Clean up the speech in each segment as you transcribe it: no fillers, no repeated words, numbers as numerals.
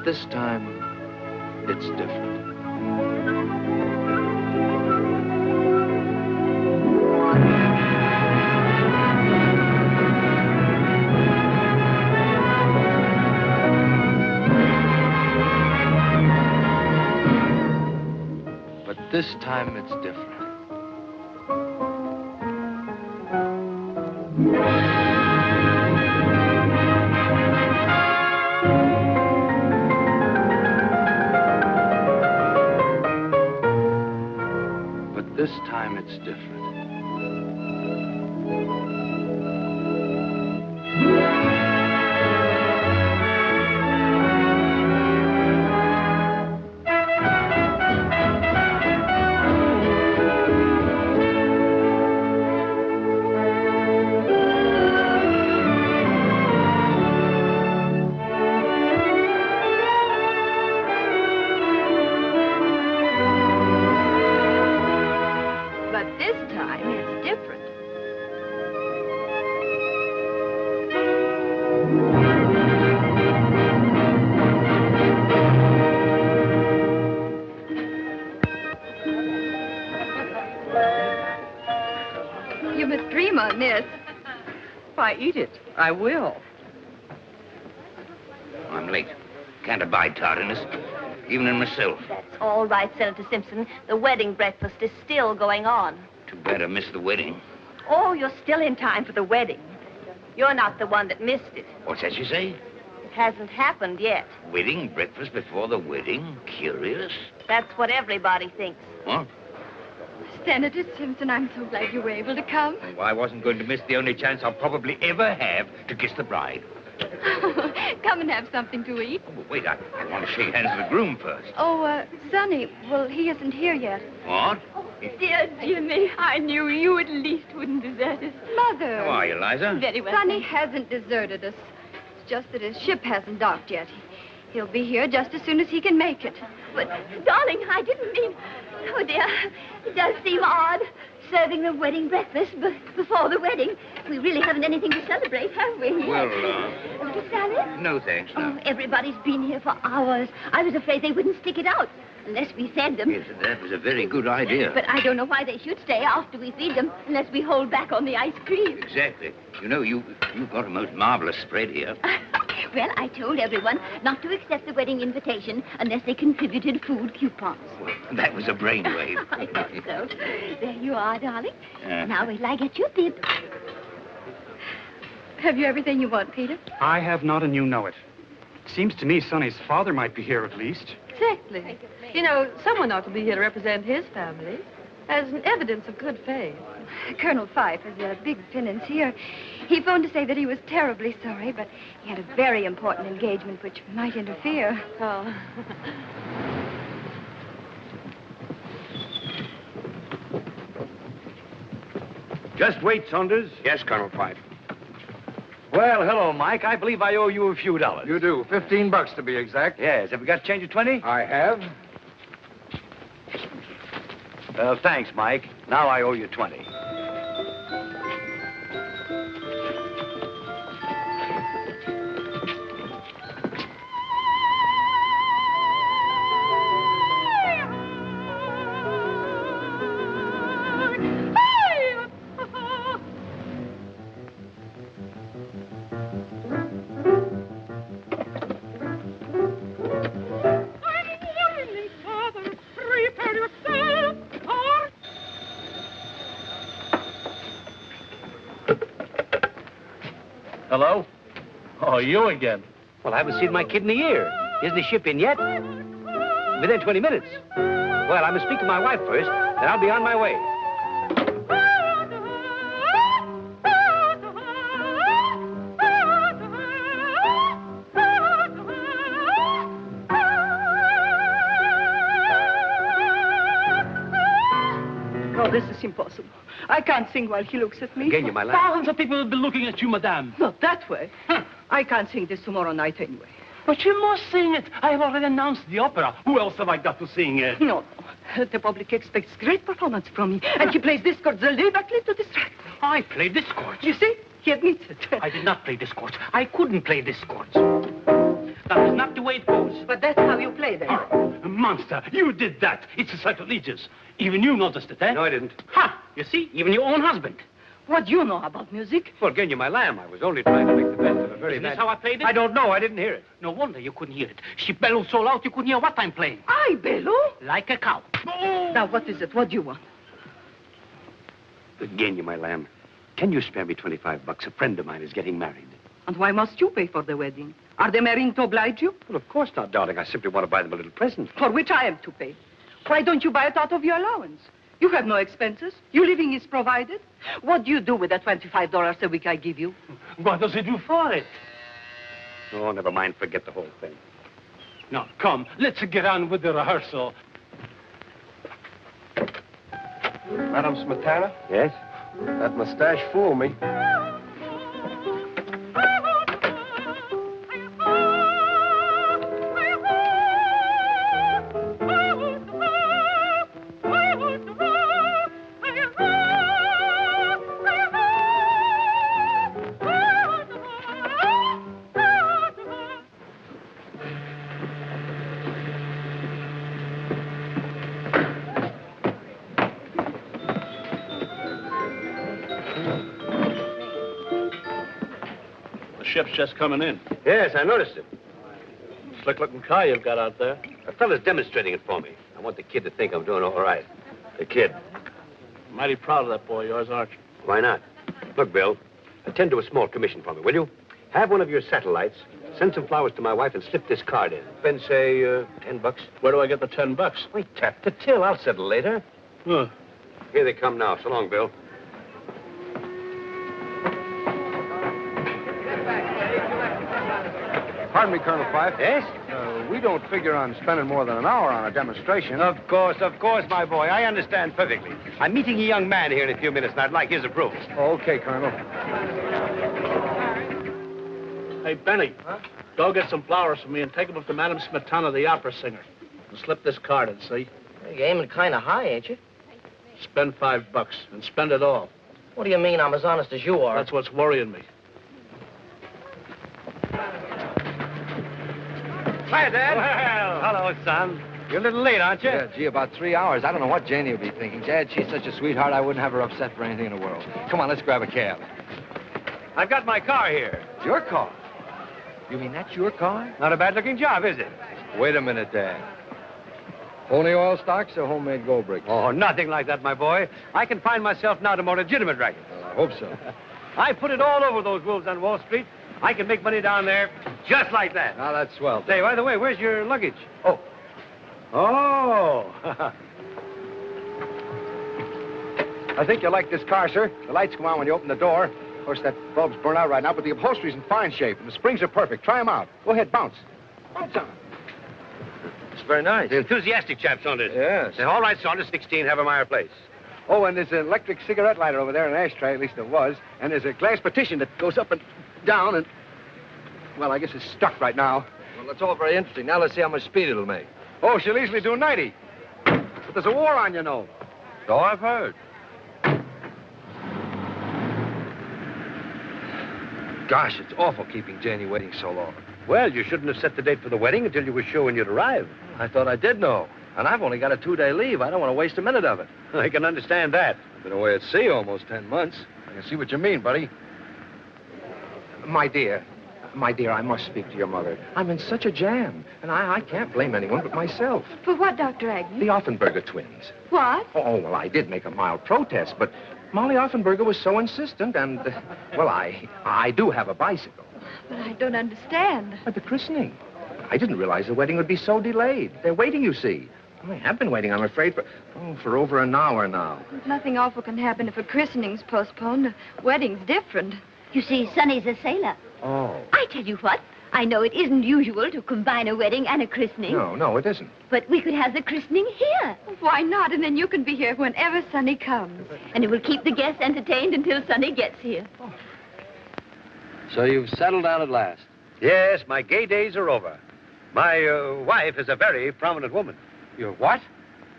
But this time, it's different. But this time, it's different. This time, it's different. Eat it. I will. I'm late. Can't abide tardiness, even in myself. That's all right, Senator Simpson. The wedding breakfast is still going on. Too bad I missed the wedding. Oh, you're still in time for the wedding. You're not the one that missed it. What's that you say? It hasn't happened yet. Wedding breakfast before the wedding? Curious. That's what everybody thinks. What? Senator Simpson, I'm so glad you were able to come. Oh, I wasn't going to miss the only chance I'll probably ever have to kiss the bride. Come and have something to eat. Oh, wait, I want to shake hands with the groom first. Oh, Sonny, well, he isn't here yet. What? Oh, dear Jimmy, I knew you at least wouldn't desert us. Mother. How are you, Liza? Very well. Sonny hasn't deserted us. It's just that his ship hasn't docked yet. He'll be here just as soon as he can make it. But, darling, I didn't mean... Oh, dear, it does seem odd, serving the wedding breakfast before the wedding. We really haven't anything to celebrate, have we? Well, A little salad? No, thanks, no. Oh, everybody's been here for hours. I was afraid they wouldn't stick it out unless we fed them. Yes, that was a very good idea. But I don't know why they should stay after we feed them unless we hold back on the ice cream. Exactly. You know, you've got a most marvelous spread here. Well, I told everyone not to accept the wedding invitation unless they contributed food coupons. Well, that was a brainwave. I thought so. There you are, darling. Now wait till I get your bib. Have you everything you want, Peter? I have not, and you know it. Seems to me Sonny's father might be here at least. Exactly. You know, someone ought to be here to represent his family as an evidence of good faith. Colonel Fife is a big financier. He phoned to say that he was terribly sorry, but he had a very important engagement which might interfere. Oh. Just wait, Saunders. Yes, Colonel Fife. Well, hello, Mike. I believe I owe you a few dollars. You do. $15 to be exact. Yes. Have you got change of 20? I have. Thanks, Mike. Now I owe you 20. Hello? Oh, you again. Well, I haven't seen my kid in a year. Isn't the ship in yet? Within 20 minutes. Well, I must speak to my wife first, then I'll be on my way. No, this is impossible. I can't sing while he looks at me. Again, you my lad. Thousands of people will be looking at you, madame. Not that way. I can't sing this tomorrow night anyway. But you must sing it. I have already announced the opera. Who else have I got to sing it? No. The public expects great performance from me. And he plays discords deliberately to distract me. I play discords. You see? He admits it. I did not play discords. I couldn't play discords. That is not the way it goes. But that's how you play then. Monster, you did that. It's sacrilegious. Even you noticed it, eh? No, I didn't. Ha! You see, even your own husband. What do you know about music? Well, Genya, my lamb, I was only trying to make the best of a very Is this bad... how I played it? I don't know. I didn't hear it. No wonder you couldn't hear it. She bellowed so loud you couldn't hear what I'm playing. I bellow? Like a cow. Now, what is it? What do you want? Genya, my lamb, can you spare me $25? A friend of mine is getting married. And why must you pay for the wedding? Are they marrying to oblige you? Well, of course not, darling. I simply want to buy them a little present. For which I am to pay. Why don't you buy it out of your allowance? You have no expenses. Your living is provided. What do you do with that $25 a week I give you? What does he do for it? Oh, never mind. Forget the whole thing. Now, come, let's get on with the rehearsal. Madam Smetana, Yes? that mustache fooled me. Ship's just coming in. Yes, I noticed it. Slick-looking car you've got out there. A fella's demonstrating it for me. I want the kid to think I'm doing all right. The kid. Mighty proud of that boy of yours, aren't you? Why not? Look, Bill, attend to a small commission for me, will you? Have one of your satellites, send some flowers to my wife, and slip this card in. Spend, say, $10. Where do I get the $10? Wait, tap the till. I'll settle later. Huh. Here they come now. So long, Bill. Pardon me, Colonel Fife. Yes? We don't figure on spending more than an hour on a demonstration. Of course, my boy. I understand perfectly. I'm meeting a young man here in a few minutes, and I'd like his approval. Okay, Colonel. Hey, Benny, go get some flowers for me and take them up to Madam Smetana, the opera singer. And slip this card in, see? You're aiming kind of high, ain't you? Spend $5 and spend it all. What do you mean I'm as honest as you are? That's what's worrying me. Hi, Dad. Well, hello, son. You're a little late, aren't you? Yeah, gee, about 3 hours. I don't know what Janie will be thinking. Dad, she's such a sweetheart, I wouldn't have her upset for anything in the world. Come on, let's grab a cab. I've got my car here. It's your car? You mean that's your car? Not a bad-looking job, is it? Wait a minute, Dad. Only oil stocks or homemade gold bricks? Oh, nothing like that, my boy. I can find myself now to more legitimate racket. Well, I hope so. I put it all over those wolves on Wall Street. I can make money down there just like that. Now, that's swell. Say, by the way, where's your luggage? Oh. Oh. I think you'll like this car, sir. The lights come on when you open the door. Of course, that bulb's burnt out right now, but the upholstery's in fine shape, and the springs are perfect. Try them out. Go ahead, bounce. Bounce on 'em. It's very nice. The enthusiastic chap, Saunders. Yes. Say, all right, Saunders, 16, have 'em our place. Oh, and there's an electric cigarette lighter over there, an ashtray, at least there was. And there's a glass partition that goes up and down and... Well, I guess it's stuck right now. Well, that's all very interesting. Now let's see how much speed it'll make. Oh, she'll easily do 90. But there's a war on, you know. So I've heard. Gosh, it's awful keeping Janie waiting so long. Well, you shouldn't have set the date for the wedding until you were sure when you'd arrive. I thought I did know. And I've only got a 2-day leave. I don't want to waste a minute of it. I can understand that. I've been away at sea almost 10 months. I can see what you mean, buddy. My dear, I must speak to your mother. I'm in such a jam, and I can't blame anyone but myself. For what, Dr. Agnew? The Offenberger twins. What? Oh, well, I did make a mild protest, but Molly Offenberger was so insistent, and, well, I do have a bicycle. But I don't understand. At the christening. I didn't realize the wedding would be so delayed. They're waiting, you see. I have been waiting, I'm afraid, for over an hour now. Nothing awful can happen if a christening's postponed. A wedding's different. You see, Sonny's a sailor. Oh. I tell you what, I know it isn't usual to combine a wedding and a christening. No, it isn't. But we could have the christening here. Why not? And then you can be here whenever Sonny comes. And it will keep the guests entertained until Sonny gets here. Oh. So you've settled down at last? Yes, my gay days are over. My wife is a very prominent woman. You're what?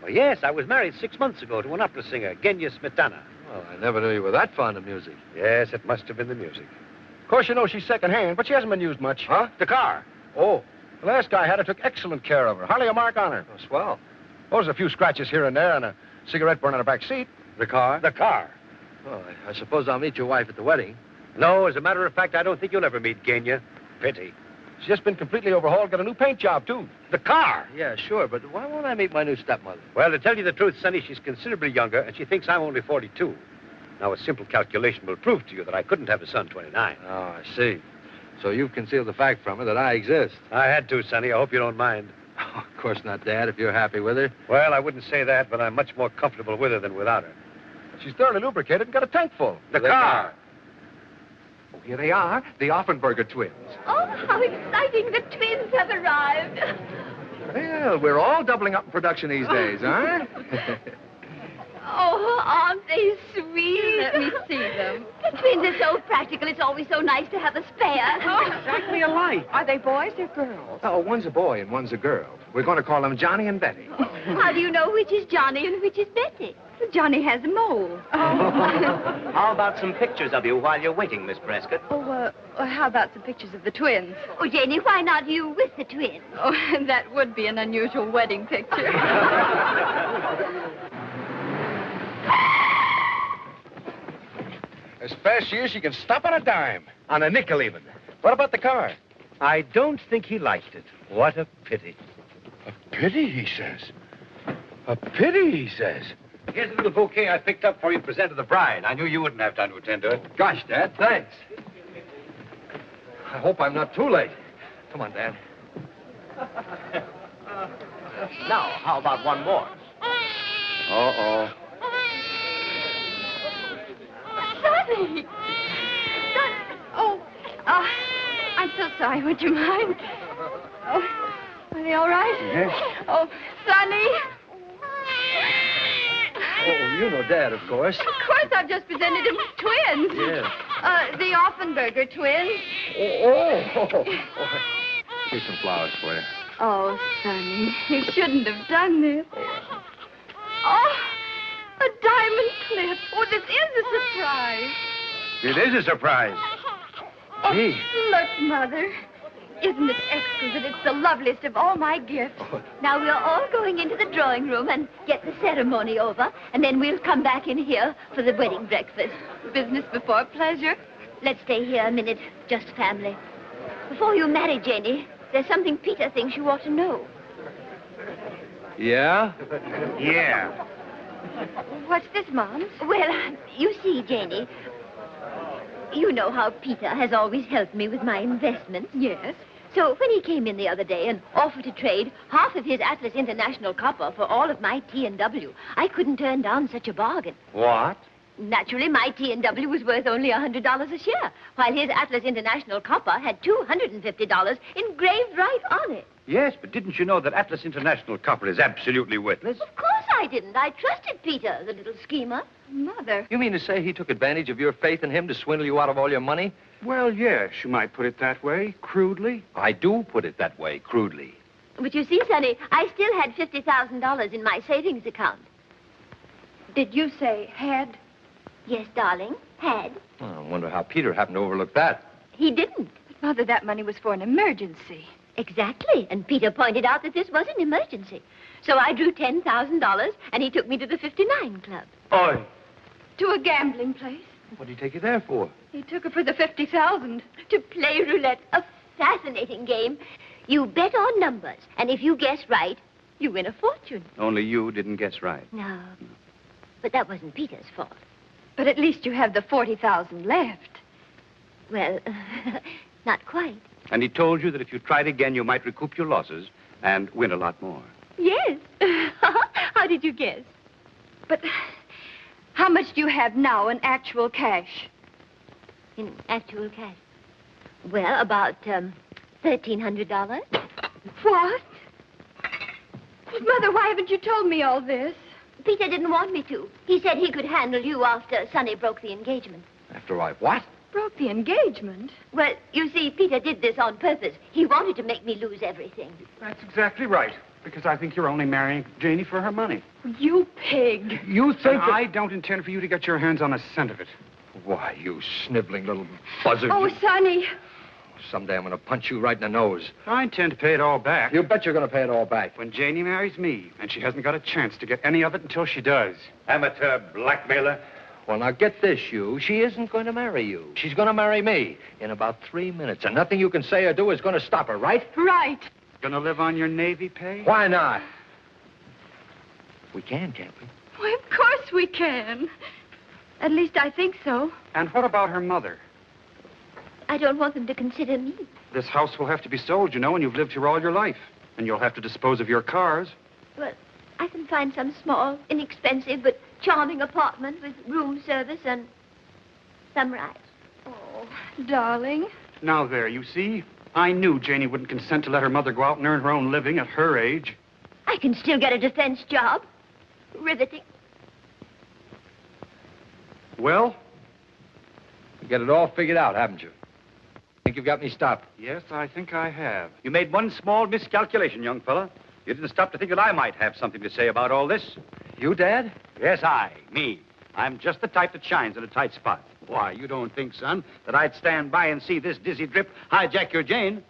Well, yes, I was married 6 months ago to an opera singer, Genya Smetana. Well, I never knew you were that fond of music. Yes, it must have been the music. Of course, you know she's second-hand, but she hasn't been used much. Huh? The car. Oh. The last guy had her, took excellent care of her. Hardly a mark on her. Oh, swell. Oh, there's a few scratches here and there and a cigarette burn on her back seat. The car? The car. Well, I suppose I'll meet your wife at the wedding. No, as a matter of fact, I don't think you'll ever meet Genya. Pity. She's just been completely overhauled, got a new paint job, too. The car. Yeah, sure, but why won't I meet my new stepmother? Well, to tell you the truth, Sonny, she's considerably younger, and she thinks I'm only 42. Now, a simple calculation will prove to you that I couldn't have a son 29. Oh, I see. So you've concealed the fact from her that I exist. I had to, Sonny. I hope you don't mind. Oh, of course not, Dad, if you're happy with her. Well, I wouldn't say that, but I'm much more comfortable with her than without her. She's thoroughly lubricated and got a tank full. The car. Oh, here they are, the Offenberger twins. Oh, how exciting. The twins have arrived. Well, we're all doubling up in production these days, huh? Oh, aren't they sweet? Let me see them. The twins are so practical. It's always so nice to have a spare. Exactly alike. Are they boys or girls? Oh, one's a boy and one's a girl. We're going to call them Johnny and Betty. How do you know which is Johnny and which is Betty? Johnny has a mole. How about some pictures of you while you're waiting, Miss Prescott? How about some pictures of the twins? Oh, Janie, why not you with the twins? Oh, that would be an unusual wedding picture. As fast as she is, she can stop on a dime. On a nickel, even. What about the car? I don't think he liked it. What a pity. A pity, he says. A pity, he says. Here's a little bouquet I picked up for you to present to the bride. I knew you wouldn't have time to attend to it. Gosh, Dad, thanks. I hope I'm not too late. Come on, Dad. Now, how about one more? Uh-oh. Sonny! I'm so sorry. Would you mind? Oh, are they all right? Yes. Oh, Sonny! Oh, you know Dad, of course. Of course, I've just presented him with twins. Yes. The Offenberger twins. Oh. Here's some flowers for you. Oh, Sonny, you shouldn't have done this. Oh, a diamond clip. Oh, this is a surprise. It is a surprise. Gee. Look, Mother. Isn't it exquisite? It's the loveliest of all my gifts. Now, we're all going into the drawing room and get the ceremony over, and then we'll come back in here for the wedding breakfast. Business before pleasure. Let's stay here a minute, just family. Before you marry Janie, there's something Peter thinks you ought to know. Yeah? Yeah. What's this, Mom? Well, you see, Janie, you know how Peter has always helped me with my investments. Yes. So when he came in the other day and offered to trade half of his Atlas International copper for all of my T&W, I couldn't turn down such a bargain. What? Naturally, my T&W was worth only $100 a share, while his Atlas International copper had $250 engraved right on it. Yes, but didn't you know that Atlas International copper is absolutely worthless? Of course I didn't. I trusted Peter, the little schemer. Mother. You mean to say he took advantage of your faith in him to swindle you out of all your money? Well, yes, you might put it that way, crudely. I do put it that way, crudely. But you see, Sonny, I still had $50,000 in my savings account. Did you say had? Yes, darling, had. Oh, I wonder how Peter happened to overlook that. He didn't. But, Mother, that money was for an emergency. Exactly. And Peter pointed out that this was an emergency. So I drew $10,000, and he took me to the 59 Club. Oi. To a gambling place. What did he take you there for? He took her for the 50,000. To play roulette, a fascinating game. You bet on numbers, and if you guess right, you win a fortune. Only you didn't guess right. No. But that wasn't Peter's fault. But at least you have the 40,000 left. Well, not quite. And he told you that if you tried again, you might recoup your losses and win a lot more. Yes. How did you guess? But how much do you have now in actual cash? In actual cash? Well, about $1,300. What? Mother, why haven't you told me all this? Peter didn't want me to. He said he could handle you after Sonny broke the engagement. After I what? Broke the engagement? Well, you see, Peter did this on purpose. He wanted to make me lose everything. That's exactly right. Because I think you're only marrying Janie for her money. You pig. You think I don't intend for you to get your hands on a cent of it. Why, you sniveling little buzzard. Oh, Sonny. Someday I'm going to punch you right in the nose. I intend to pay it all back. You bet you're going to pay it all back. When Janie marries me, and she hasn't got a chance to get any of it until she does. Amateur blackmailer. Well, now get this, you. She isn't going to marry you. She's going to marry me in about 3 minutes, and nothing you can say or do is going to stop her, right? Right. Gonna live on your Navy pay? Why not? We can, can't we? Why, of course we can. At least I think so. And what about her mother? I don't want them to consider me. This house will have to be sold, you know, and you've lived here all your life. And you'll have to dispose of your cars. Well, I can find some small, inexpensive, but charming apartment with room service and some rides. Oh, darling. Now there, you see? I knew Janie wouldn't consent to let her mother go out and earn her own living at her age. I can still get a defense job. Riveting. Well? You get it all figured out, haven't you? Think you've got me stopped? Yes, I think I have. You made one small miscalculation, young fella. You didn't stop to think that I might have something to say about all this. You, Dad? Yes, me. I'm just the type that shines in a tight spot. Why, you don't think, son, that I'd stand by and see this dizzy drip hijack your Jane?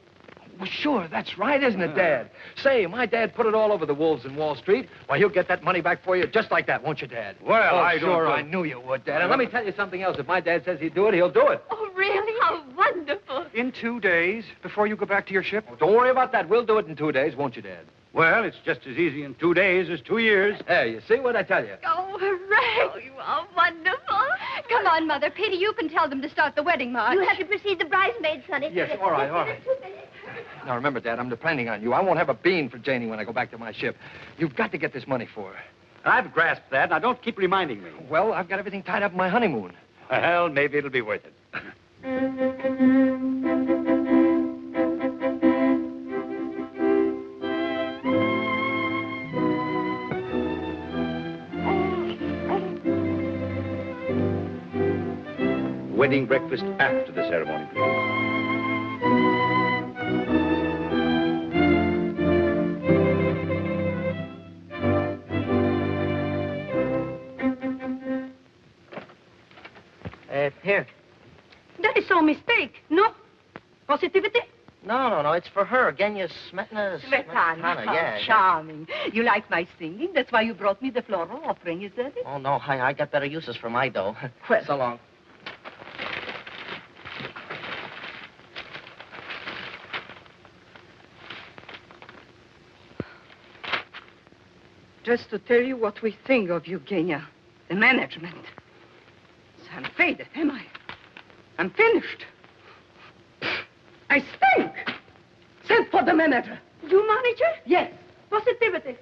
Well, sure, that's right, isn't it, Dad? Say, my dad put it all over the wolves in Wall Street. Why, he'll get that money back for you just like that, won't you, Dad? Well, I knew you would, Dad. And let me tell you something else. If my dad says he'd do it, he'll do it. Oh, really? How wonderful. In 2 days, before you go back to your ship? Oh, don't worry about that. We'll do it in 2 days, won't you, Dad? Well, it's just as easy in 2 days as 2 years. There, you see what I tell you? Oh, hooray. Oh, you are wonderful. Come on, Mother. Peter, you can tell them to start the wedding march. You have to precede the bridesmaids, honey. Yes, all right, all right. Now, remember, Dad, I'm depending on you. I won't have a bean for Janie when I go back to my ship. You've got to get this money for her. I've grasped that. Now, don't keep reminding me. Well, I've got everything tied up in my honeymoon. Well, maybe it'll be worth it. Wedding breakfast after the ceremony, please. Here. That is so mistake. No? Positivity? No. It's for her. Genya Smetana. Smetana. Yeah. Charming. You like my singing? That's why you brought me the floral offering, is that it? Oh, no. I got better uses for my dough. Well. So long. Just to tell you what we think of you, Genya. The management. I'm faded, am I? I'm finished. I stink. Send for the manager. You, manager? Yes. Positivity.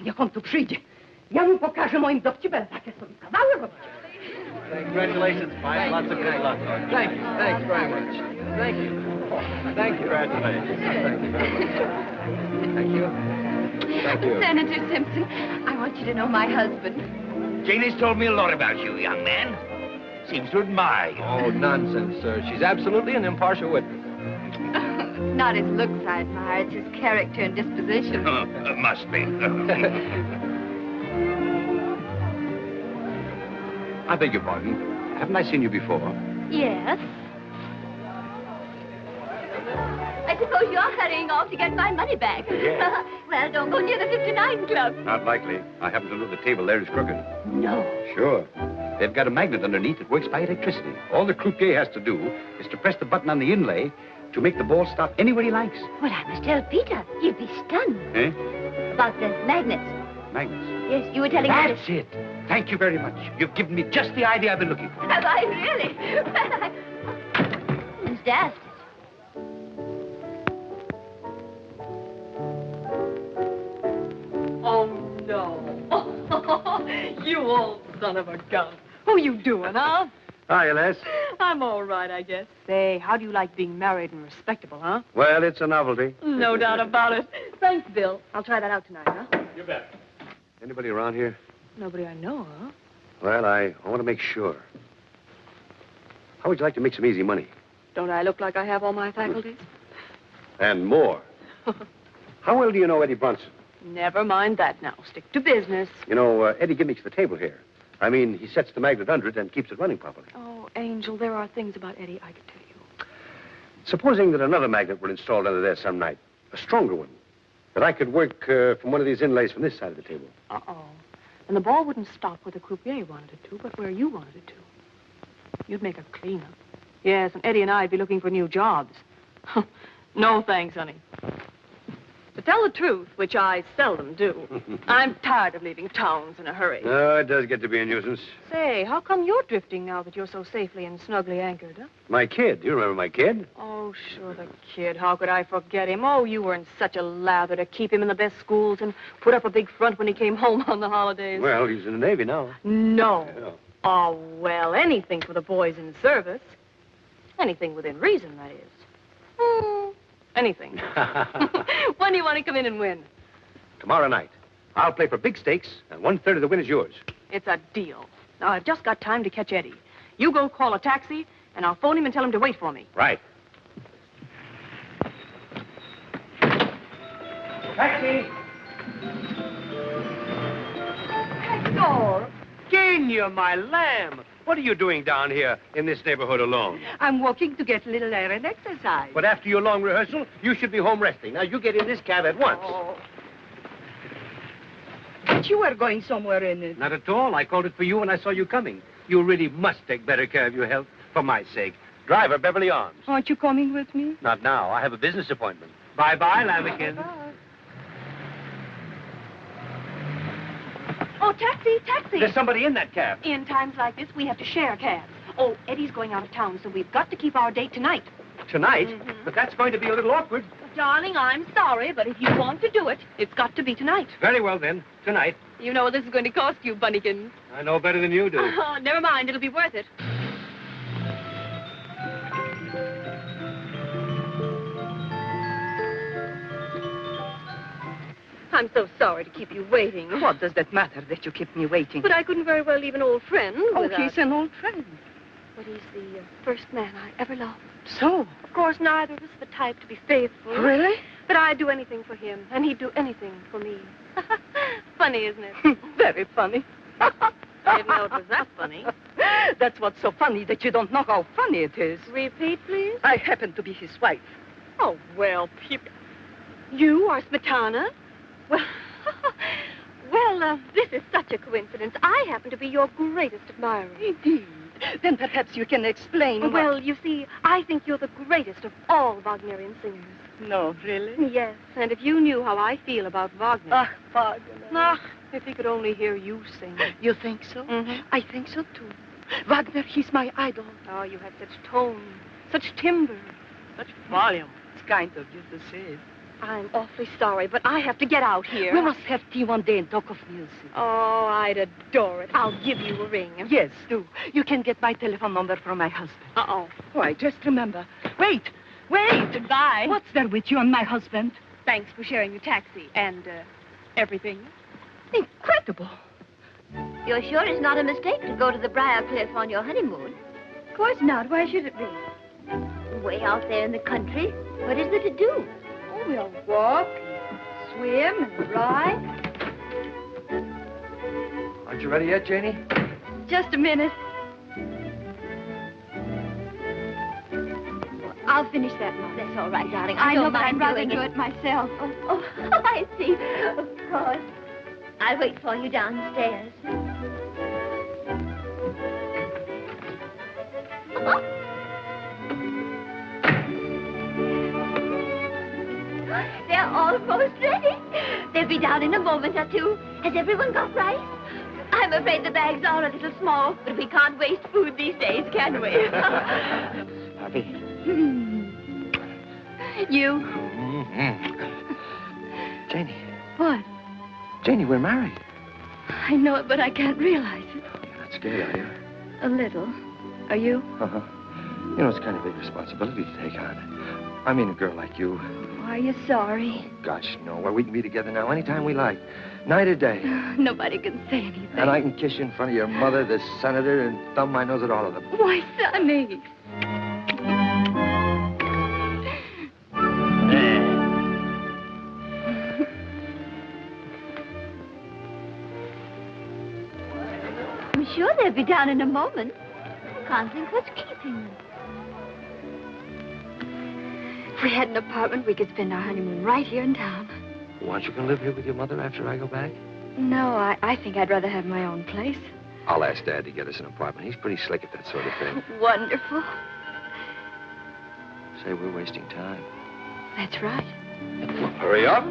Ja kom tu przyjdzie. Ja mu pokażę moim dowcipem, takie sobie kawały robić. Congratulations, Mike. Lots of good luck. Thank you. Thanks very much. Thank you. Thank you. Congratulations. Thank you. Thank you. Senator Simpson, I want you to know my husband. Janie's told me a lot about you, young man. Seems to admire you. Oh, nonsense, sir. She's absolutely an impartial witness. Not his looks I admire, it's his character and disposition. Must be. I beg your pardon. Haven't I seen you before? Yes. I suppose you're hurrying off to get my money back. Yes. Well, don't go near the 59 Club. Not likely. I happen to know the table there is crooked. No. Sure. They've got a magnet underneath that works by electricity. All the croupier has to do is to press the button on the inlay to make the ball stop anywhere he likes. Well, I must tell Peter. He'll be stunned. Eh? About the magnets. Magnets. Yes, you were telling me. That's it. Thank you very much. You've given me just the idea I've been looking for. Have I really? Well, Who's daft? Oh, no. You old son of a gun. Who you doing, huh? Hi, Les. I'm all right, I guess. Say, how do you like being married and respectable, huh? Well, it's a novelty. No doubt about it. Thanks, Bill. I'll try that out tonight, huh? You bet. Anybody around here? Nobody I know, huh? Well, I want to make sure. How would you like to make some easy money? Don't I look like I have all my faculties? And more. How well do you know Eddie Brunson? Never mind that now. Stick to business. You know, Eddie gimmicks the table here. I mean, he sets the magnet under it and keeps it running properly. Oh, Angel, there are things about Eddie I could tell you. Supposing that another magnet were installed under there some night, a stronger one, that I could work from one of these inlays from this side of the table. Uh-oh. And the ball wouldn't stop where the croupier wanted it to, but where you wanted it to. You'd make a cleanup. Yes, and Eddie and I'd be looking for new jobs. No thanks, honey. To tell the truth, which I seldom do, I'm tired of leaving towns in a hurry. No, it does get to be a nuisance. Say, how come you're drifting now that you're so safely and snugly anchored, huh? My kid. You remember my kid? Oh, sure, the kid. How could I forget him? Oh, you were in such a lather to keep him in the best schools and put up a big front when he came home on the holidays. Well, he's in the Navy now. No. Yeah. Oh, well, anything for the boys in service. Anything within reason, that is. Anything. When do you want to come in and win? Tomorrow night. I'll play for big stakes, and 1/3 of the win is yours. It's a deal. Now, I've just got time to catch Eddie. You go call a taxi, and I'll phone him and tell him to wait for me. Right. Taxi! Hector! Kenya, my lamb. What are you doing down here in this neighborhood alone? I'm walking to get a little air and exercise. But after your long rehearsal, you should be home resting. Now, you get in this cab at once. Oh. But you were going somewhere in it. Not at all. I called it for you when I saw you coming. You really must take better care of your health, for my sake. Driver, Beverly Arms. Aren't you coming with me? Not now. I have a business appointment. Bye-bye, Lambkin. Oh, taxi, taxi. There's somebody in that cab. In times like this, we have to share cabs. Oh, Eddie's going out of town, so we've got to keep our date tonight. Tonight? But that's going to be a little awkward. Darling, I'm sorry, but if you want to do it, it's got to be tonight. Very well, then. Tonight. You know what this is going to cost you, Bunnykins. I know better than you do. Oh, never mind. It'll be worth it. I'm so sorry to keep you waiting. What does that matter that you keep me waiting? But I couldn't very well leave an old friend without... he's an old friend. But he's the first man I ever loved. So? Of course, neither of us the type to be faithful. Really? But I'd do anything for him, and he'd do anything for me. Funny, isn't it? Very funny. I didn't know it was that funny. That's what's so funny, that you don't know how funny it is. Repeat, please. I happen to be his wife. Oh, well, you are Smetana? Well, this is such a coincidence. I happen to be your greatest admirer. Indeed. Then perhaps you can explain. Well, you see, I think you're the greatest of all Wagnerian singers. No, really? Yes, and if you knew how I feel about Wagner. Ah, Wagner. Ah, if he could only hear you sing. You think so? Mm-hmm. I think so, too. Wagner, he's my idol. Oh, you have such tone, such timbre, such volume. It's kind of you to say it. I'm awfully sorry, but I have to get out here. We must have tea one day and talk of music. Oh, I'd adore it. I'll give you a ring. Yes, do. You can get my telephone number from my husband. Uh-oh. Why, just remember. Wait! Goodbye. What's there with you and my husband? Thanks for sharing your taxi and, everything. Incredible. You're sure it's not a mistake to go to the Briarcliff on your honeymoon? Of course not. Why should it be? Way out there in the country. What is there to do? Oh, we'll walk, swim, and ride. Aren't you ready yet, Janie? Just a minute. I'll finish that one. That's all right, darling. I know, don't but I'd mind rather doing do it myself. Oh, I see. Of course. I'll wait for you downstairs. They're almost ready. They'll be down in a moment or two. Has everyone got rice? I'm afraid the bags are a little small, but we can't waste food these days, can we? Happy? You? Janie. What? Janie, we're married. I know it, but I can't realize it. You're not scared, are you? A little. Are you? Uh-huh. You know, it's kind of a big responsibility to take on. I mean, a girl like you. Are you sorry? Gosh, no. Well, we can be together now anytime we like. Night or day. Nobody can say anything. And I can kiss you in front of your mother, the senator, and thumb my nose at all of them. Why, Sonny? I'm sure they'll be down in a moment. Can't think what's keeping them. If we had an apartment, we could spend our honeymoon right here in town. Aren't you going to live here with your mother after I go back? No, I think I'd rather have my own place. I'll ask Dad to get us an apartment. He's pretty slick at that sort of thing. Wonderful. Say, we're wasting time. That's right. Well, hurry up.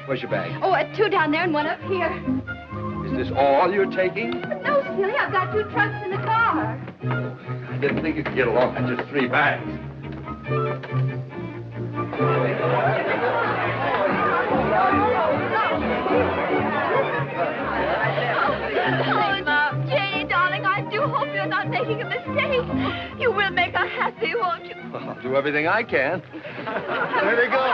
Where's your bag? Oh, 2 down there and 1 up here. Is this all you're taking? No, silly, I've got 2 trunks in the car. I didn't think you could get along with just 3 bags. Oh, Janie, darling, I do hope you're not making a mistake. You will make her happy, won't you? Well, I'll do everything I can. There they go.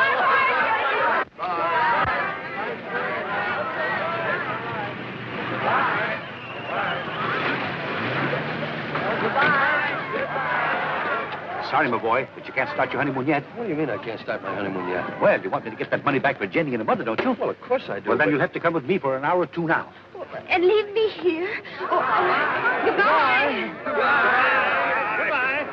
Sorry, my boy, but you can't start your honeymoon yet. What do you mean I can't start my honeymoon yet? Well, you want me to get that money back for Jenny and her mother, don't you? Well, of course I do. Well, then you'll have to come with me for an hour or 2 now. And leave me here. Goodbye. Goodbye.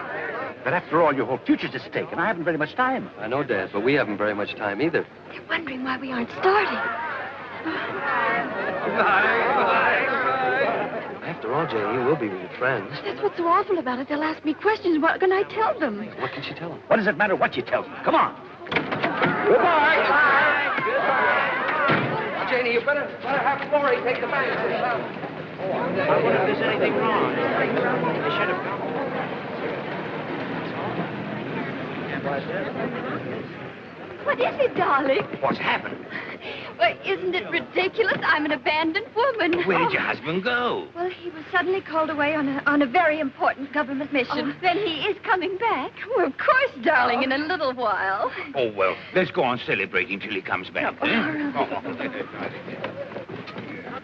But after all, your whole future's at stake, and I haven't very much time. I know, Dad, but we haven't very much time either. They're wondering why we aren't starting. After all, Janie, you will be with your friends. That's what's so awful about it. They'll ask me questions. What can I tell them? What can she tell them? What does it matter what you tell them? Come on. Goodbye. Janie, you better have Florrie take the bag. I wonder if there's anything wrong. They should have come. What is it, darling? What's happened? Well, isn't it ridiculous? I'm an abandoned woman. Where did your husband go? Well, he was suddenly called away on a very important government mission. Oh, then he is coming back. Well, of course, darling, in a little while. Oh, well, let's go on celebrating till he comes back.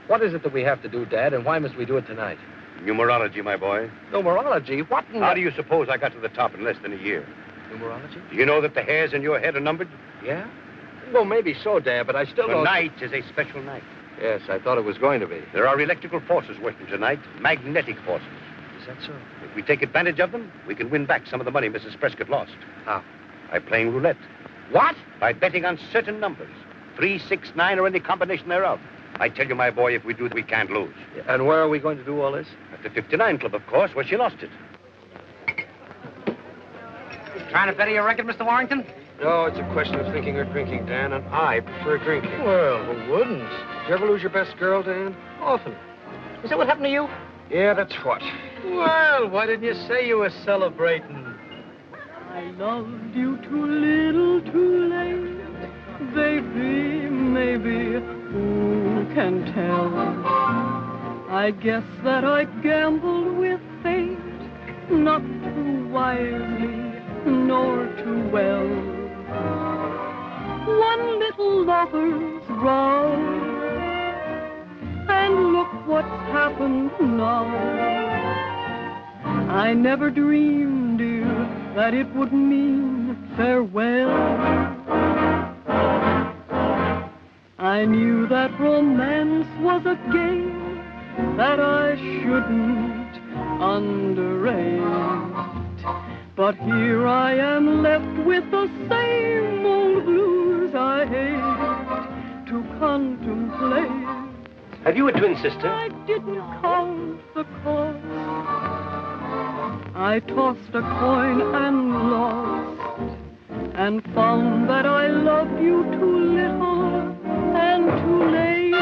What is it that we have to do, Dad, and why must we do it tonight? Numerology, my boy. Numerology? What in How do you suppose I got to the top in less than a year? Numerology? Do you know that the hairs in your head are numbered? Yeah? Well, maybe so, Dad, but I still don't... Tonight is a special night. Yes, I thought it was going to be. There are electrical forces working tonight, magnetic forces. Is that so? If we take advantage of them, we can win back some of the money Mrs. Prescott lost. How? By playing roulette. What? By betting on certain numbers. 3, 6, 9, or any combination thereof. I tell you, my boy, if we do, we can't lose. And where are we going to do all this? At the 59 Club, of course, where she lost it. Trying to better your record, Mr. Warrington? No, it's a question of thinking or drinking, Dan, and I prefer drinking. Well, who wouldn't? Did you ever lose your best girl, Dan? Often. Is that what happened to you? Yeah, that's what. Well, why didn't you say you were celebrating? I loved you too little, too late. Baby, maybe, who can tell? I guess that I gambled with fate, not too wisely, nor too well. One little lover's row, and look what's happened now. I never dreamed, dear, that it would mean farewell. I knew that romance was a game that I shouldn't underrate. But here I am left with the same old blues I hate to contemplate. Have you a twin sister? I didn't count the cost. I tossed a coin and lost, and found that I loved you too little and too late.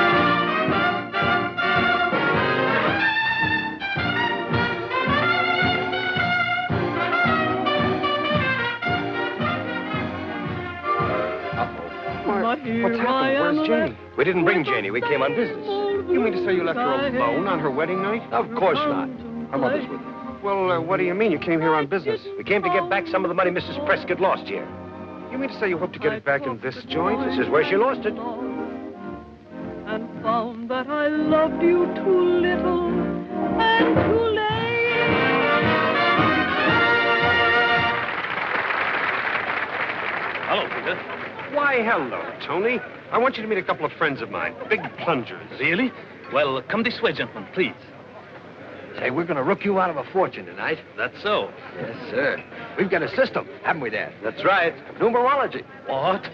But here What's happened? I am Where's Janie? left We didn't bring Janie. We came on business. You mean to say you left her alone on her wedding night? Of course not. Her mother's with her. Well, what do you mean? You came here on business. We came to get back some of the money Mrs. Prescott lost here. You mean to say you hope to get it back in this joint? This is where she lost it. And found that I loved you too little and too late. Hello, Peter. Why, hello, Tony. I want you to meet a couple of friends of mine, big plungers. Really? Well, come this way, gentlemen, please. Say, we're going to rook you out of a fortune tonight. That's so. Yes, sir. We've got a system, haven't we, Dad? That's right. Numerology. What?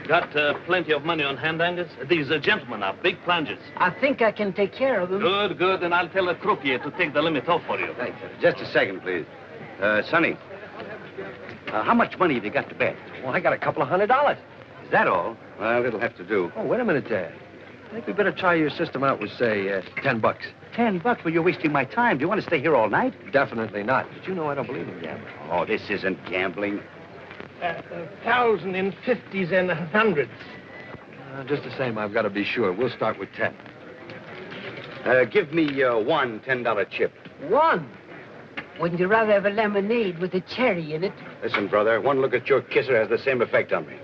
Got plenty of money on hand, Angus? These gentlemen are big plungers. I think I can take care of them. Good, good. And I'll tell the croupier to take the limit off for you. Thanks. Just a second, please. Sonny, how much money have you got to bet? Well, I got a couple of $100. Is that all? Well, it'll have to do. Oh, wait a minute, Dad. I think we better try your system out with, say, $10. $10? Well, you're wasting my time. Do you want to stay here all night? Definitely not. But you know I don't believe in gambling. Oh, this isn't gambling. 1,000 in 50s and 100s. Just the same, I've got to be sure. We'll start with 10. Give me one $10 chip. One? Wouldn't you rather have a lemonade with a cherry in it? Listen, brother, one look at your kisser has the same effect on me.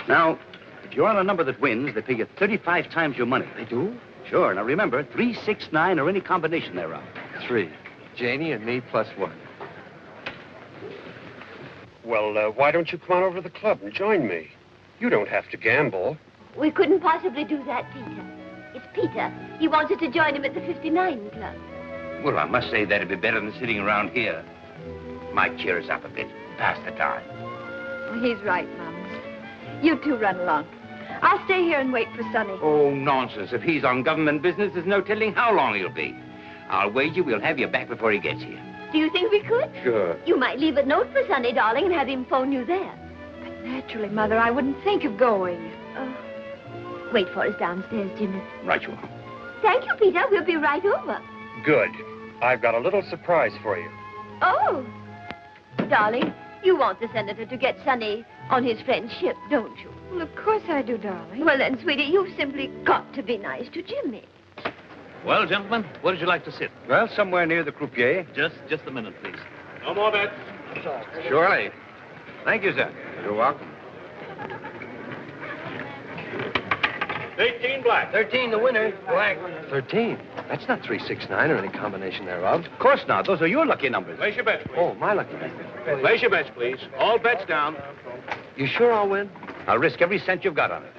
Now, if you're on a number that wins, they pay you 35 times your money. They do? Sure. Now, remember, 3, 6, 9, or any combination thereof. 3. Janie and me plus 1. Well, why don't you come on over to the club and join me? You don't have to gamble. We couldn't possibly do that, Peter. It's Peter. He wants us to join him at the 59 Club. Well, I must say that'd be better than sitting around here. Might cheer us up a bit. Pass the time. Oh, he's right, Mums. You two run along. I'll stay here and wait for Sonny. Oh, nonsense. If he's on government business, there's no telling how long he'll be. I'll wager we'll have you back before he gets here. Do you think we could? Sure. You might leave a note for Sonny, darling, and have him phone you there. But naturally, Mother, I wouldn't think of going. Oh. Wait for us downstairs, Jimmy. Right you are. Thank you, Peter. We'll be right over. Good. I've got a little surprise for you. Oh. Darling, you want the senator to get Sonny on his friend's ship, don't you? Well, of course I do, darling. Well, then, sweetie, you've simply got to be nice to Jimmy. Well, gentlemen, where would you like to sit? Well, somewhere near the croupier. Just a minute, please. No more bets. Surely. Thank you, sir. You're welcome. 18 black. 13 the winner. Black. 13? That's not 3, 6, 9 or any combination thereof. Of course not. Those are your lucky numbers. Place your bets, please. Oh, my lucky number. Place your bets, please. All bets down. You sure I'll win? I'll risk every cent you've got on it.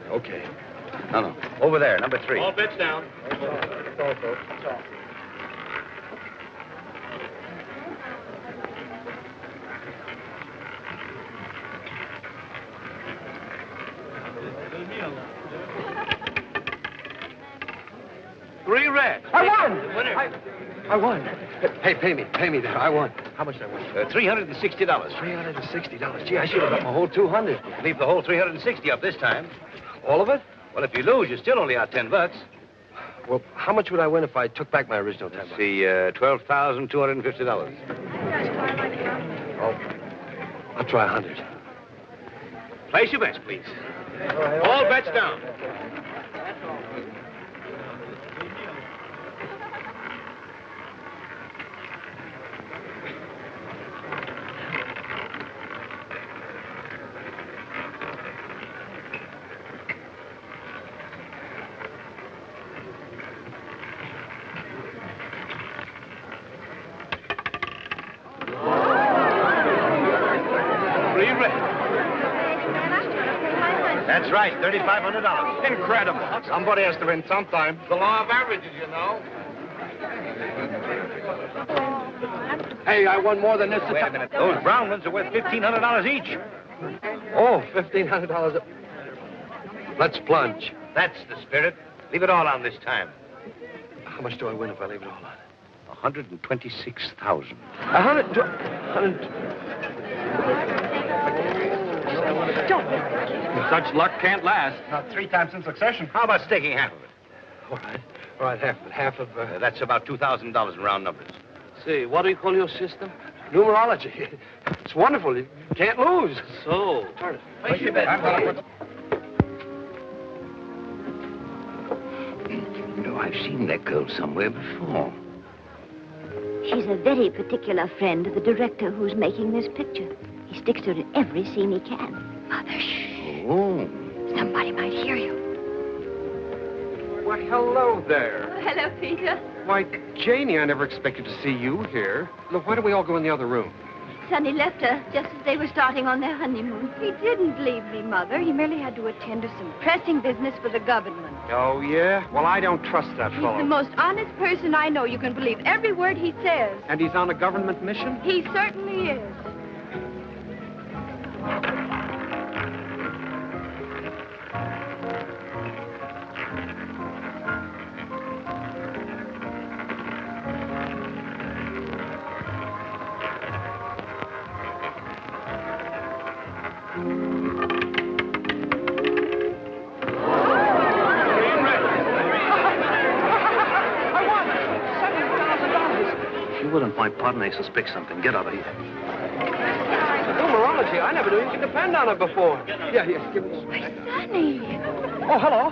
Okay. No. Over there, number 3. All bets down. Three red. I won! I won. Hey, pay me there. I won. How much did I win? $360. $360. Gee, I should have got my whole 200. Leave the whole 360 up this time. All of it? Well, if you lose, you still only out $10. Well, how much would I win if I took back my original $10? See, $12,250. Oh, I'll try 100. Place your bets, please. All bets down. That's right, $3,500. Incredible. Somebody has to win sometime. The law of averages, you know. Hey, I won more than this. Wait a minute. Those brown ones are worth $1,500 each. Oh, $1,500. Let's plunge. That's the spirit. Leave it all on this time. How much do I win if I leave it all on? 126,000. 100. Such luck can't last. Not 3 times in succession. How about staking half of it? All right, half of it. Half of... That's about $2,000 in round numbers. Say, what do you call your system? Numerology. It's wonderful. You can't lose. So. Place your bet. You know, I've seen that girl somewhere before. She's a very particular friend of the director who's making this picture. He sticks to her in every scene he can. Mother, shh. Oh. Somebody might hear you. Well, hello there. Oh, hello, Peter. Why, Janie, I never expected to see you here. Look, why don't we all go in the other room? Sonny left her just as they were starting on their honeymoon. He didn't leave me, Mother. He merely had to attend to some pressing business for the government. Oh, yeah? Well, I don't trust that He's fellow. the most honest person I know. You can believe every word he says. And he's on a government mission? He certainly is. My partner may suspect something. Get out of here. Numerology. I never knew you could depend on it before. Yeah, give me. Sonny. Oh, hello.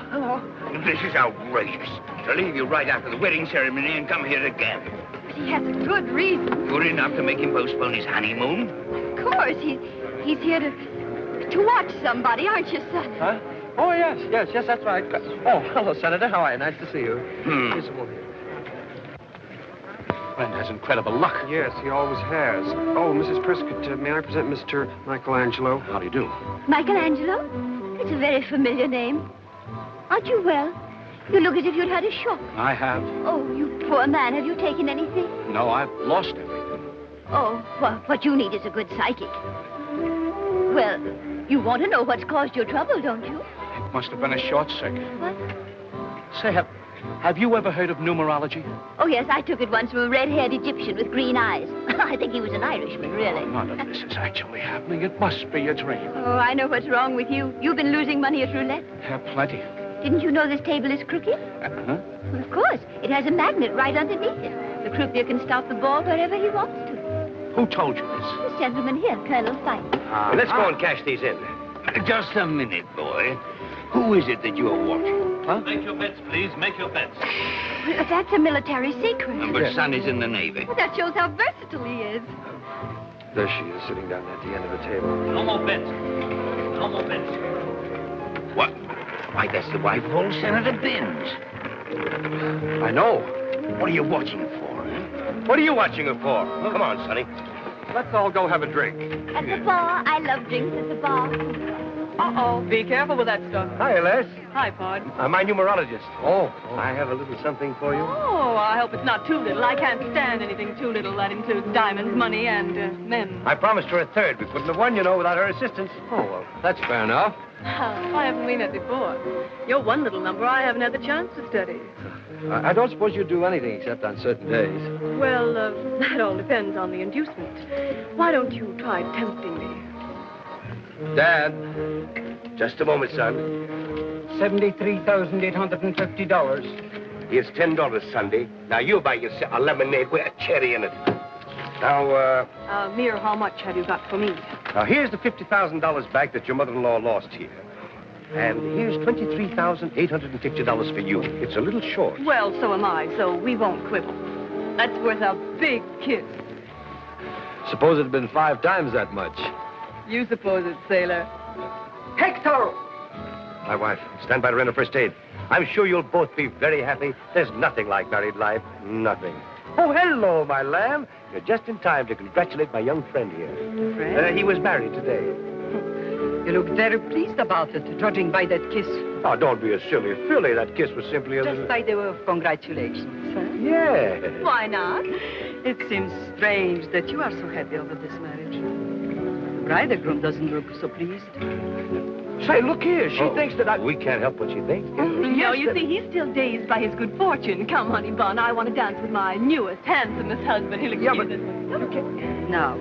This is outrageous. To leave you right after the wedding ceremony and come here again. But he has a good reason. Good enough to make him postpone his honeymoon? Of course. He's here to watch somebody, aren't you, Sonny? Huh? Oh, yes, that's right. Oh, hello, Senator. How are you? Nice to see you. Here's some more. Friend has incredible luck. Yes, he always has. Oh, Mrs. Prescott, may I present Mr. Michelangelo? How do you do? Michelangelo? It's a very familiar name. Aren't you well? You look as if you'd had a shock. I have. Oh, you poor man. Have you taken anything? No, I've lost everything. Oh, well, what you need is a good psychic. Well, you want to know what's caused your trouble, don't you? It must have been a short circuit. What? Say, have you ever heard of numerology? Oh, yes, I took it once from a red-haired Egyptian with green eyes. I think he was an Irishman, really. None of this is actually happening. It must be a dream. Oh, I know what's wrong with you. You've been losing money at roulette. Yeah, plenty. Didn't you know this table is crooked? Huh? Well, of course. It has a magnet right underneath it. The croupier can stop the ball wherever he wants to. Who told you this? This gentleman here, Colonel Fife. Let's go and cash these in. Just a minute, boy. Who is it that you are watching? Huh? Make your bets, please. Make your bets. Well, that's a military secret. But Sonny's in the Navy. Well, that shows how versatile he is. There she is, sitting down at the end of the table. No more bets. No more bets. What? Why, that's the wife of old Senator Binns. I know. What are you watching for, eh? What are you watching her for? Come on, Sonny. Let's all go have a drink. At the bar. I love drinks at the bar. Uh-oh. Be careful with that stuff. Hi, Les. Hi, Pod. My numerologist. Oh, I have a little something for you. Oh, I hope it's not too little. I can't stand anything too little. That includes diamonds, money, and men. I promised her a third. We couldn't have won, without her assistance. Oh, well, that's fair enough. Why haven't we met before? You're one little number I haven't had the chance to study. I don't suppose you do anything except on certain days. Well, that all depends on the inducement. Why don't you try tempting me? Dad. Just a moment, son. $73,850. Here's $10, Sunday. Now you buy yourself a lemonade with a cherry in it. Now, Mere, how much have you got for me? now here's the $50,000 back that your mother-in-law lost here. And here's $23,850 for you. It's a little short. Well, so am I, so we won't quibble. That's worth a big kiss. Suppose it had been 5 times that much. You suppose it, sailor. Hector! My wife, stand by to render first aid. I'm sure you'll both be very happy. There's nothing like married life. Nothing. Oh, hello, my lamb. You're just in time to congratulate my young friend here. Friend? He was married today. You look very pleased about it, judging by that kiss. Oh, don't be a silly filly. That kiss was simply a Just little... by the way of congratulations, huh? Yeah. Why not? It seems strange that you are so happy over this marriage. The bridegroom doesn't look so pleased. Say, look here. She thinks that I... We can't help what she thinks. No, you see, he's still dazed by his good fortune. Come, honey bun, I want to dance with my newest, handsomest husband. He'll excuse us. Now,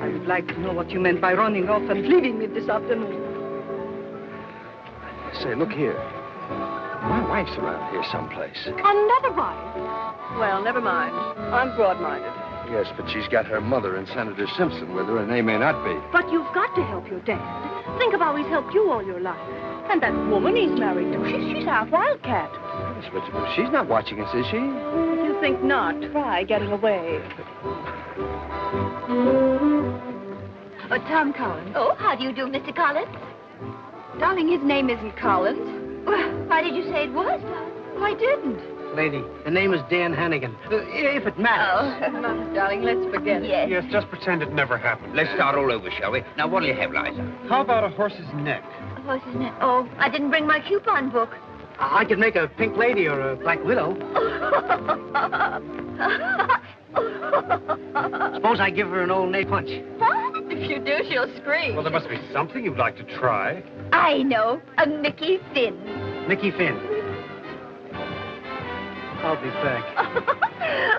I would like to know what you meant by running off and leaving me this afternoon. Say, look here. My wife's around here someplace. Another wife? Well, never mind. I'm broad-minded. Yes, but she's got her mother and Senator Simpson with her, and they may not be. But you've got to help your dad. Think of how he's helped you all your life. And that woman he's married to, she's half wildcat. Yes, but she's not watching us, is she? If you think not, try getting away. Oh, Tom Collins. Oh, how do you do, Mr. Collins? Darling, his name isn't Collins. Well, why did you say it was, darling? Oh, I didn't. Lady, the name is Dan Hannigan. If it matters. Oh, Mama, darling, let's forget it. Yes. Yes, just pretend it never happened. Let's start all over, shall we? Now, what'll you have, Liza? How about a horse's neck? What's his name? Oh, I didn't bring my coupon book. I could make a pink lady or a black widow. Suppose I give her an old nay punch. What? If you do, she'll scream. Well, there must be something you'd like to try. I know. A Mickey Finn. Mickey Finn. I'll be back.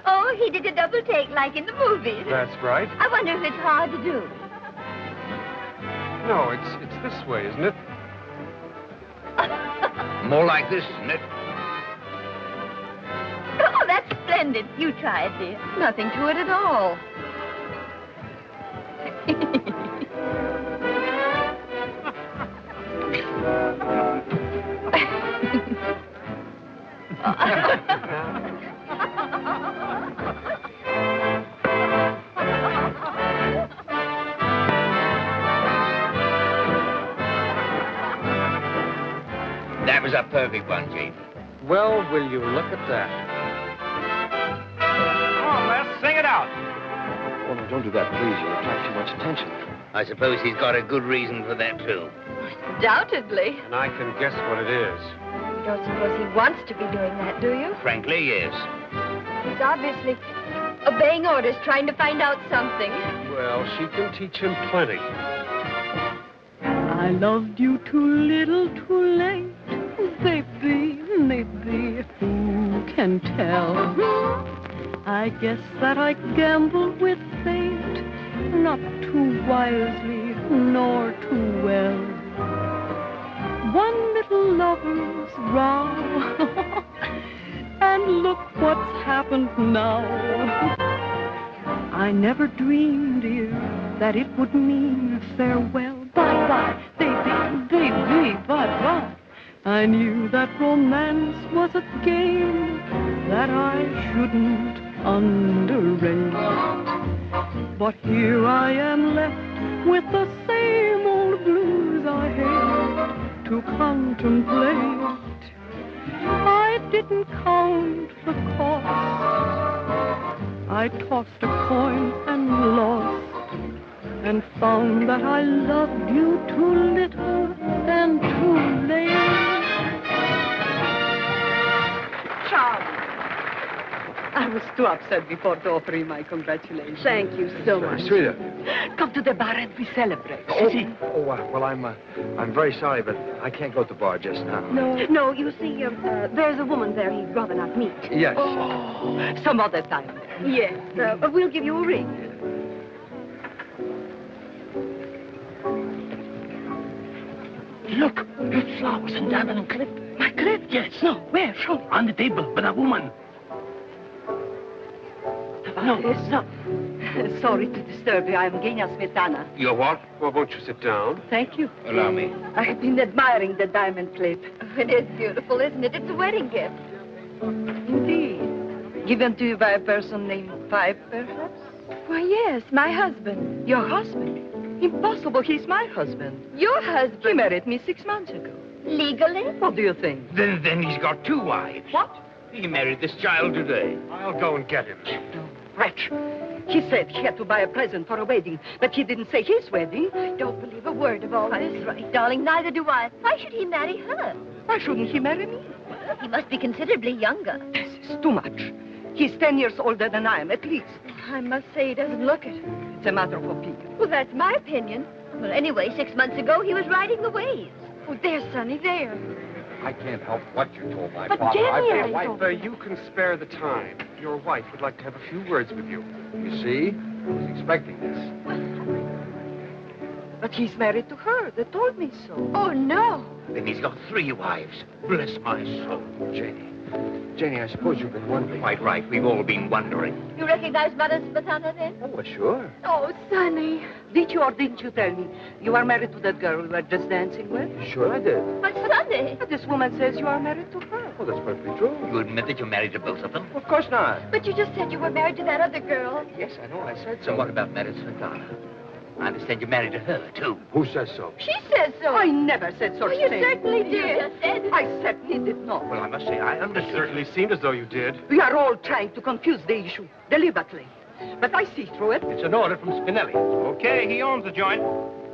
Oh, he did a double take like in the movies. That's right. I wonder if it's hard to do. No, it's this way, isn't it? More like this, isn't it? Oh, that's splendid. You try it, dear. Nothing to it at all. That was a perfect one, Jane. Well, will you look at that? Come on, Les, sing it out. Oh, no, don't do that, please. You'll attract too much attention. I suppose he's got a good reason for that, too. Undoubtedly. And I can guess what it is. You don't suppose he wants to be doing that, do you? Frankly, yes. He's obviously obeying orders, trying to find out something. Well, she can teach him plenty. I loved you too little, too late. Maybe, maybe, who can tell? I guess that I gambled with fate, not too wisely, nor too well. One little lover's row, and look what's happened now. I never dreamed, dear, that it would mean farewell. Bye-bye, baby, baby, bye-bye. I knew that romance was a game that I shouldn't underrate. But here I am left with the same old blues I hate to contemplate. I didn't count the cost. I tossed a coin and lost, and found that I loved you too little and too late. Charlie. I was too upset before to offer you my congratulations. Thank you so much. Sweetheart. Come to the bar and we celebrate. Well, I'm very sorry, but I can't go to the bar just now. No, you see, there's a woman there he'd rather not meet. Yes. Oh, some other time. Yes, we'll give you a ring. Look, red flowers and diamond clip. My clip? Yes. No, where? Show. On the table, but a woman. No. Sorry to disturb you. I'm Genia Smetana. You're what? Well, won't you sit down? Thank you. Allow me. I've been admiring the diamond clip. It is beautiful, isn't it? It's a wedding gift. Indeed. Given to you by a person named Pipe, perhaps? Why, yes, my husband. Your husband? Impossible. He's my husband. Your husband? He married me 6 months ago. Legally? What do you think? Then he's got 2 wives. What? He married this child today. I'll go and get him. Wretch. He said he had to buy a present for a wedding, but he didn't say his wedding. I don't believe a word of all this. That's right, darling. Neither do I. Why should he marry her? Why shouldn't he marry me? He must be considerably younger. This is too much. He's 10 years older than I am, at least. I must say he doesn't look it. It's a matter of opinion. Well, that's my opinion. Well, anyway, 6 months ago, he was riding the waves. Oh, there's Sonny, there. I can't help what you told my But father. Jenny, I've I been wife. don't- You can spare the time. Your wife would like to have a few words with you. You see? I was expecting this. But he's married to her. They told me so. Oh, no. Then he's got 3 wives. Bless my soul. Janie, I suppose you've been wondering. Quite right. We've all been wondering. You recognize Mother Smetana, then? Oh, well, sure. Oh, Sonny. Did you or didn't you tell me you are married to that girl we were just dancing with? Sure I did. But Sonny. But this woman says you are married to her. Oh, that's perfectly true. You admit that you're married to both of them? Of course not. But you just said you were married to that other girl. Yes, I know. I said So so. what about Mary Smetana? I understand you're married to her, too. Who says so? She says so. I never said such You thing. certainly did. You just said. I certainly did not. Well, I must say, I It understood. certainly seemed as though you did. We are all trying to confuse the issue, deliberately. But I see through it. It's an order from Spinelli. Okay, he owns the joint.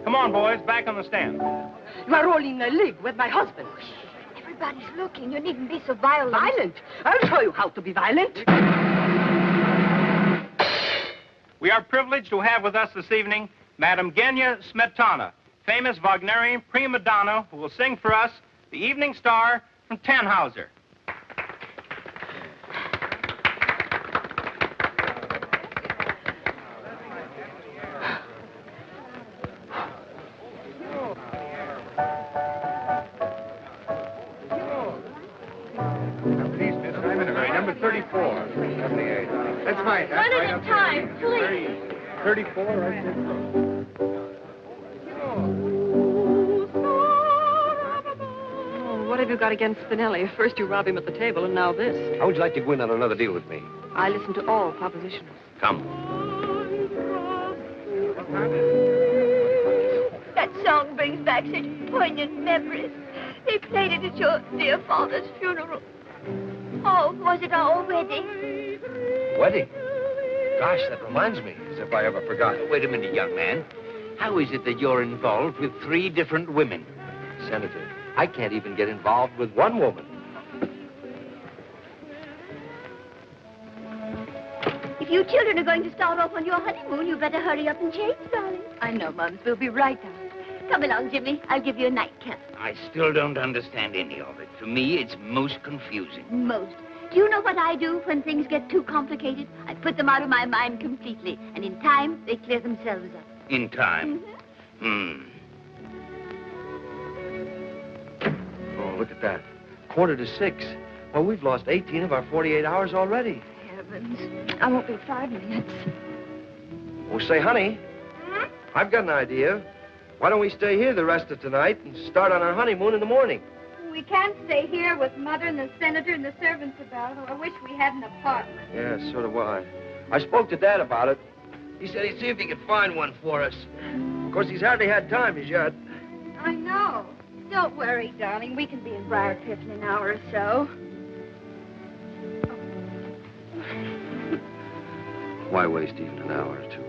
Come on, boys, back on the stand. You are all in a league with my husband. Everybody's looking. You needn't be so violent. Violent? I'll show you how to be violent. We are privileged to have with us this evening Madame Genya Smetana, famous Wagnerian prima donna who will sing for us The Evening Star from Tannhauser. Number 34. 78. That's fine. That's One right at up a there. time, please. 34, right there. Oh, what have you got against Spinelli? First you rob him at the table, and now this. How would you like to go in on another deal with me? I listen to all propositions. Come. That song brings back such poignant memories. They played it at your dear father's funeral. Oh, was it our wedding? Wedding? Gosh, that reminds me, as if I ever forgot. Wait a minute, young man. How is it that you're involved with 3 different women? Senator, I can't even get involved with one woman. If you children are going to start off on your honeymoon, you better hurry up and change, darling. I know, Mums. We'll be right down. Come along, Jimmy. I'll give you a nightcap. I still don't understand any of it. To me, it's most confusing. Most. Do you know what I do when things get too complicated? I put them out of my mind completely, and in time, they clear themselves up. In time. Oh, look at that. 5:45. Well, we've lost 18 of our 48 hours already. Heavens. I won't be 5 minutes. Oh, say, honey, I've got an idea. Why don't we stay here the rest of tonight and start on our honeymoon in the morning? We can't stay here with Mother and the Senator and the servants about. Oh, I wish we had an apartment. Yeah, so do I. I spoke to Dad about it. He said he'd see if he could find one for us. Of course, he's hardly had time as yet. I know. Don't worry, darling. We can be in Briarcliff in an hour or so. Why waste even an hour or two?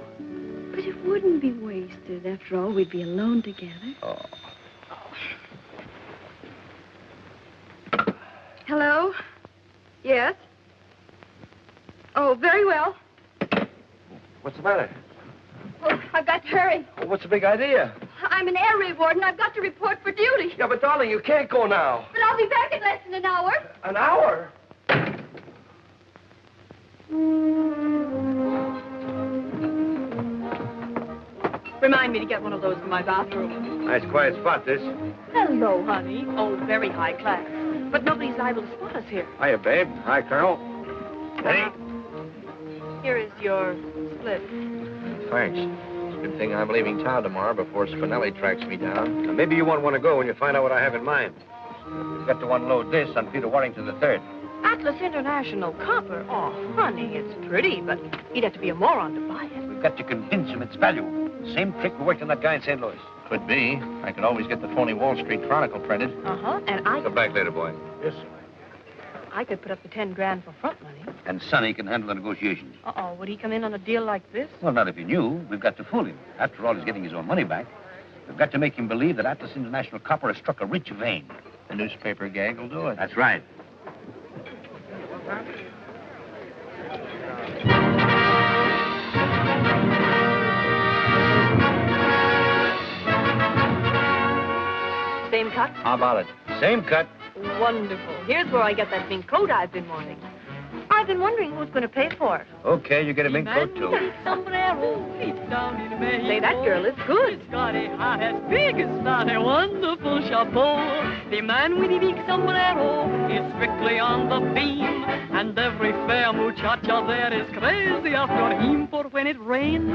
But it wouldn't be wasted. After all, we'd be alone together. Oh. Hello? Yes? Oh, very well. What's the matter? Oh, I've got to hurry. Well, what's the big idea? I'm an air raid warden. I've got to report for duty. Yeah, but darling, you can't go now. But I'll be back in less than an hour. An hour? Remind me to get one of those for my bathroom. Nice quiet spot, this. Hello, honey. Oh, very high class. But nobody's liable to spot us here. Hiya, babe. Hi, Colonel. Hey. Here is your split. Thanks. Good thing I'm leaving town tomorrow before Spinelli tracks me down. Now, maybe you won't want to go when you find out what I have in mind. We've got to unload this on Peter Warrington III. Atlas International copper. Oh, honey, it's pretty, but he'd have to be a moron to buy it. We've got to convince him it's value. Same trick we worked on that guy in St. Louis. Could be. I could always get the phony Wall Street Chronicle printed. Uh-huh, and I... Come back later, boy. Yes, sir. I could put up the 10 grand for front money. And Sonny can handle the negotiations. Uh-oh, would he come in on a deal like this? Well, not if he knew. We've got to fool him. After all, he's getting his own money back. We've got to make him believe that Atlas International Copper has struck a rich vein. The newspaper gag will do it. That's right. Same cut? How about it? Same cut. Wonderful. Here's where I get that mink coat I've been wanting. I've been wondering who's going to pay for it. Okay, you get a mink coat, too. Say, that girl is good. It's got a hat as big as that, a wonderful chapeau. The man with the big sombrero is strictly on the beam, and every fair muchacha there is crazy after him. For when it rains,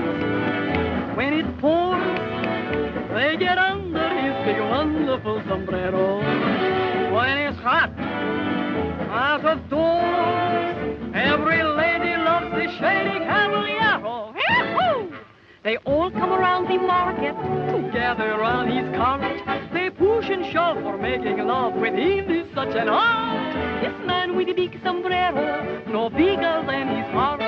when it pours, they get under his big wonderful sombrero. When it's hot, out of doors, every lady loves the shady caballero. Yahoo! They all come around the market to gather around his cart. They push and shove for making love. With him is such an art. This man with the big sombrero, no bigger than his heart.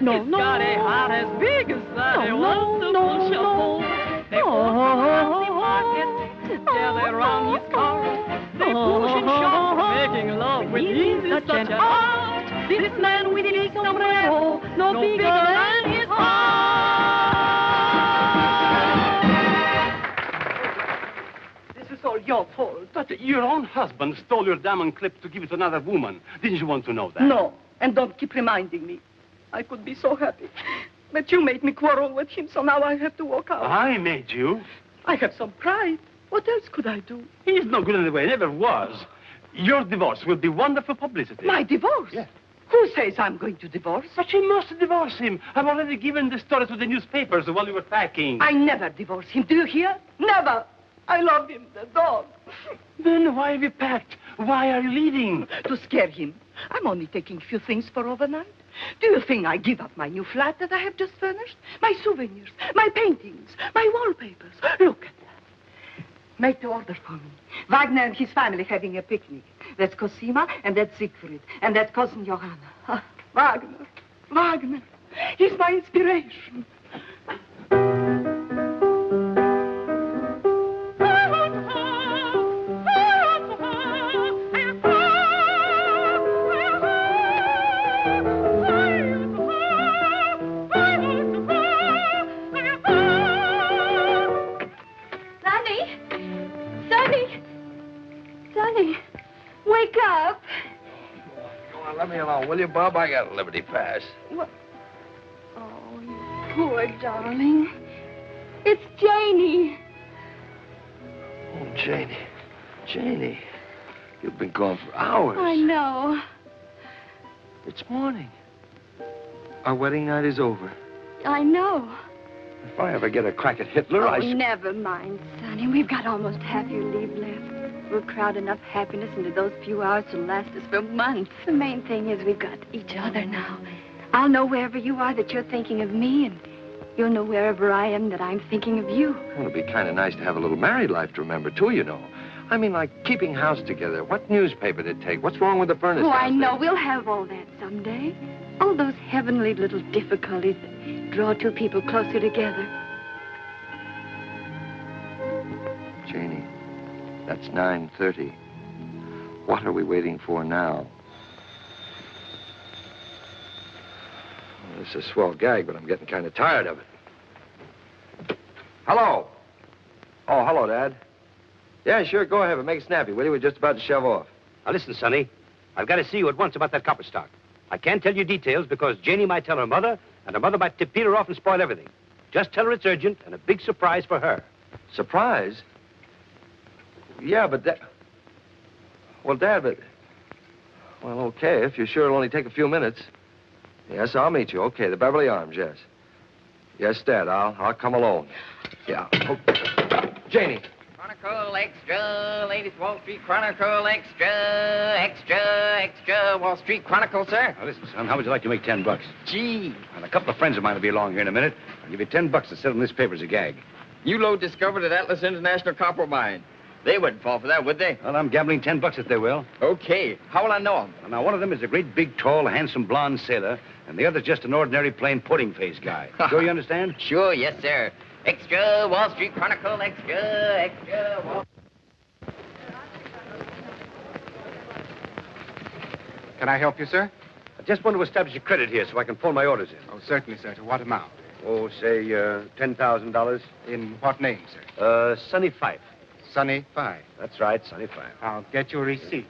It's got a heart as big as that. A wonderful chapeau. They walk around the market together around his car. They push and shove, making love with him is such an art. This man with the big sombrero, no bigger than his heart. This is all your fault. But your own husband stole your diamond clip to give it to another woman. Didn't you want to know that? No, and don't keep reminding me. I could be so happy. But you made me quarrel with him, so now I have to walk out. I made you? I have some pride. What else could I do? He's no good anyway, never was. Your divorce will be wonderful publicity. My divorce? Yes. Who says I'm going to divorce? But you must divorce him. I've already given the story to the newspapers while you were packing. I never divorce him. Do you hear? Never. I love him, the dog. Then why have you packed? Why are you leaving? To scare him. I'm only taking a few things for overnight. Do you think I give up my new flat that I have just furnished? My souvenirs, my paintings, my wallpapers. Look at that. Make the order for me. Wagner and his family having a picnic. That's Cosima, and that's Siegfried, and that's cousin Johanna. Ah, Wagner. Wagner. He's my inspiration. Wake up. Go on, let me alone, will you, Bob? I got a Liberty Pass. What? Oh, you poor darling. It's Janie. Oh, Janie. Janie. You've been gone for hours. I know. It's morning. Our wedding night is over. I know. If I ever get a crack at Hitler, Oh, never mind, Sonny. We've got almost half your leave left. We'll crowd enough happiness into those few hours to last us for months. The main thing is we've got each other now. I'll know wherever you are that you're thinking of me, and you'll know wherever I am that I'm thinking of you. Well, it'd be kind of nice to have a little married life to remember, too, you know. I mean, like keeping house together. What newspaper to take? What's wrong with the furnace? Oh, I know. We'll have all that someday. All those heavenly little difficulties that draw two people closer together. Janie, that's 9:30. What are we waiting for now? Well, this is a swell gag, but I'm getting kind of tired of it. Hello. Oh, hello, Dad. Yeah, sure, go ahead, but make it snappy, will you? We're just about to shove off. Now, listen, Sonny. I've got to see you at once about that copper stock. I can't tell you details because Janie might tell her mother, and her mother might tip Peter off and spoil everything. Just tell her it's urgent and a big surprise for her. Surprise? Yeah, but that... Well, Dad, but... Well, okay, if you're sure it'll only take a few minutes. Yes, I'll meet you. Okay, the Beverly Arms, yes. Yes, Dad, I'll come alone. Yeah. Oh. Janie. Chronicle Extra, latest Wall Street Chronicle Extra, extra, Wall Street Chronicle, sir. Now, listen, son, how would you like to make $10? Gee. And a couple of friends of mine will be along here in a minute. I'll give you $10 to sell them this paper as a gag. You load discovered at Atlas International Copper Mine. They wouldn't fall for that, would they? Well, I'm gambling $10 if they will. Okay. How will I know them? Well, now, one of them is a great, big, tall, handsome, blonde sailor, and the other's just an ordinary, plain pudding-faced guy. Sure you understand? Sure, yes, sir. Extra, Wall Street Chronicle, extra, Wall... Can I help you, sir? I just want to establish a credit here so I can phone my orders in. Oh, certainly, sir. To what amount? Oh, say, $10,000. In what name, sir? Sonny Fife. Sonny Fife. That's right, Sonny Fife. I'll get you a receipt.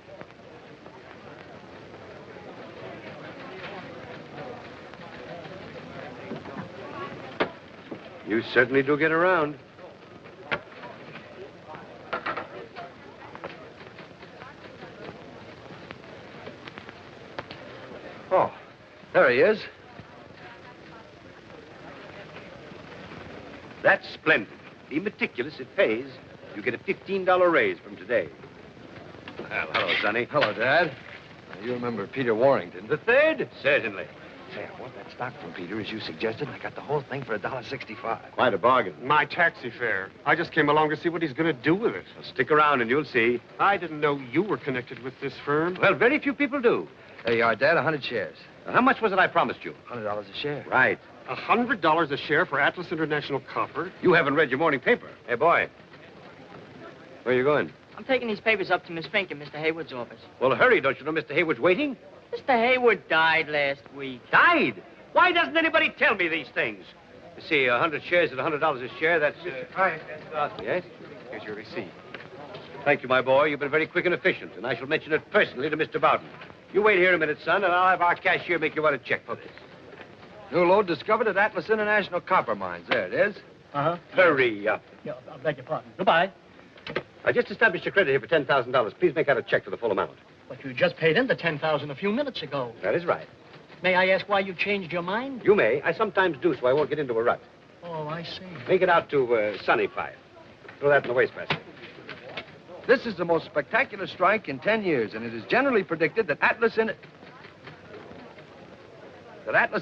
You certainly do get around. he is. That's splendid. Be meticulous, it pays. You get a $15 raise from today. Well, hello, Sonny. Hello, Dad. You remember Peter Warrington, the third? Certainly. Say, I want that stock from Peter, as you suggested. I got the whole thing for $1.65. Quite a bargain. My taxi fare. I just came along to see what he's going to do with it. Well, stick around and you'll see. I didn't know you were connected with this firm. Well, very few people do. There you are, Dad, 100 shares. Now, how much was it I promised you? $100 a share. Right. $100 a share for Atlas International Copper? You haven't read your morning paper. Hey, boy. Where are you going? I'm taking these papers up to Miss Fink in Mr. Hayward's office. Well, hurry. Don't you know Mr. Hayward's waiting? Mr. Hayward died last week. Died? Why doesn't anybody tell me these things? You see, 100 shares at $100 a share, that's... Hi. Yes? Here's your receipt. Thank you, my boy. You've been very quick and efficient, and I shall mention it personally to Mr. Bowden. You wait here a minute, son, and I'll have our cashier make you out a check for this. New lode discovered at Atlas International Copper Mines. There it is. Uh-huh. Hurry up. Yeah, I beg your pardon. Goodbye. I just established a credit here for $10,000. Please make out a check for the full amount. But you just paid in the $10,000 a few minutes ago. That is right. May I ask why you changed your mind? You may. I sometimes do, so I won't get into a rut. Oh, I see. Make it out to Sunny 5. Throw that in the wastebasket. This is the most spectacular strike in 10 years, and it is generally predicted that Atlas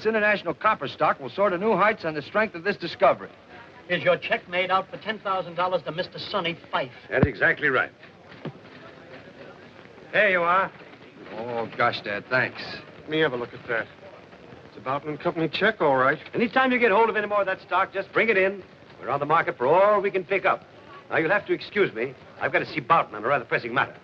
International Copper Stock will soar to new heights on the strength of this discovery. Is your check made out for $10,000 to Mr. Sonny Fife? That's exactly right. There you are. Oh, gosh, Dad, thanks. Let me have a look at that. It's a Bowden & Company check, all right. Anytime you get hold of any more of that stock, just bring it in. We're on the market for all we can pick up. Now, you'll have to excuse me. I've got to see Bowden on a rather pressing matter.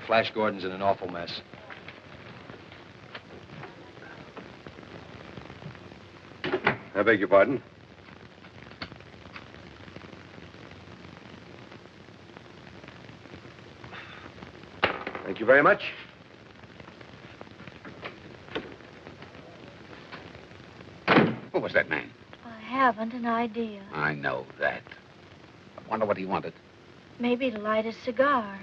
Flash Gordon's in an awful mess. I beg your pardon. Thank you very much. Who was that man? I haven't an idea. I know that. I wonder what he wanted. Maybe to light a cigar.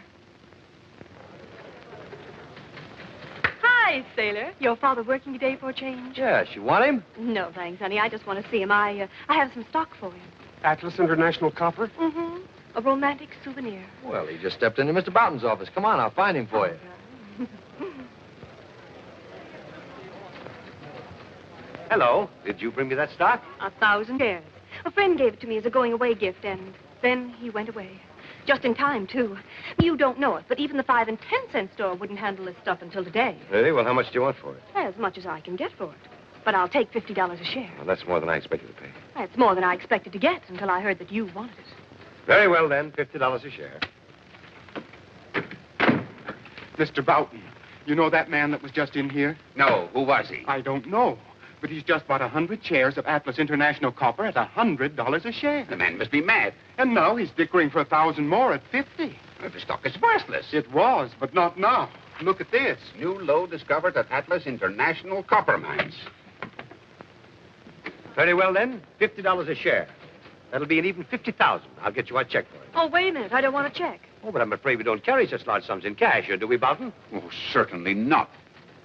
Hi, sailor. Your father working today for a change? Yes, you want him? No, thanks, honey. I just want to see him. I have some stock for him. Atlas International Copper? Mm-hmm. A romantic souvenir. Well, he just stepped into Mr. Bowden's office. Come on, I'll find him for you. Hello. Did you bring me that stock? 1,000 shares. A friend gave it to me as a going-away gift, and then he went away. Just in time, too. You don't know it, but even the 5 and 10-cent store wouldn't handle this stuff until today. Really? Well, how much do you want for it? As much as I can get for it. But I'll take $50 a share. Well, that's more than I expected to pay. That's more than I expected to get until I heard that you wanted it. Very well, then. $50 a share. Mr. Bowden, you know that man that was just in here? No, who was he? I don't know. But he's just bought 100 shares of Atlas International Copper at $100 a share. The man must be mad. And now he's dickering for 1,000 more at 50. Well, the stock is worthless. It was, but not now. Look at this. New lode discovered at Atlas International Copper Mines. Very well, then. $50 a share. That'll be an even $50,000. I'll get you a check for it. Oh, wait a minute. I don't want a check. Oh, but I'm afraid we don't carry such large sums in cash here, do we, Bowden? Oh, certainly not.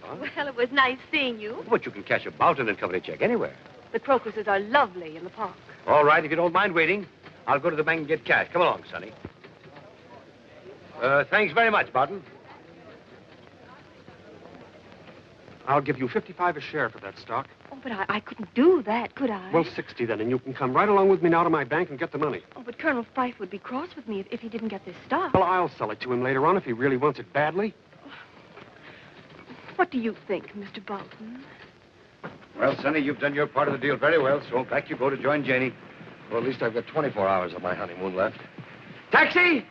Well, it was nice seeing you. But you can cash a Bowden & Company check anywhere. The crocuses are lovely in the park. All right, if you don't mind waiting, I'll go to the bank and get cash. Come along, Sonny. Thanks very much, Bowden. I'll give you 55 a share for that stock. Oh, but I couldn't do that, could I? Well, 60 then, and you can come right along with me now to my bank and get the money. Oh, but Colonel Fife would be cross with me if he didn't get this stock. Well, I'll sell it to him later on if he really wants it badly. What do you think, Mr. Bowden? Well, Sonny, you've done your part of the deal very well, so back you go to join Janie. Well, at least I've got 24 hours of my honeymoon left. Taxi!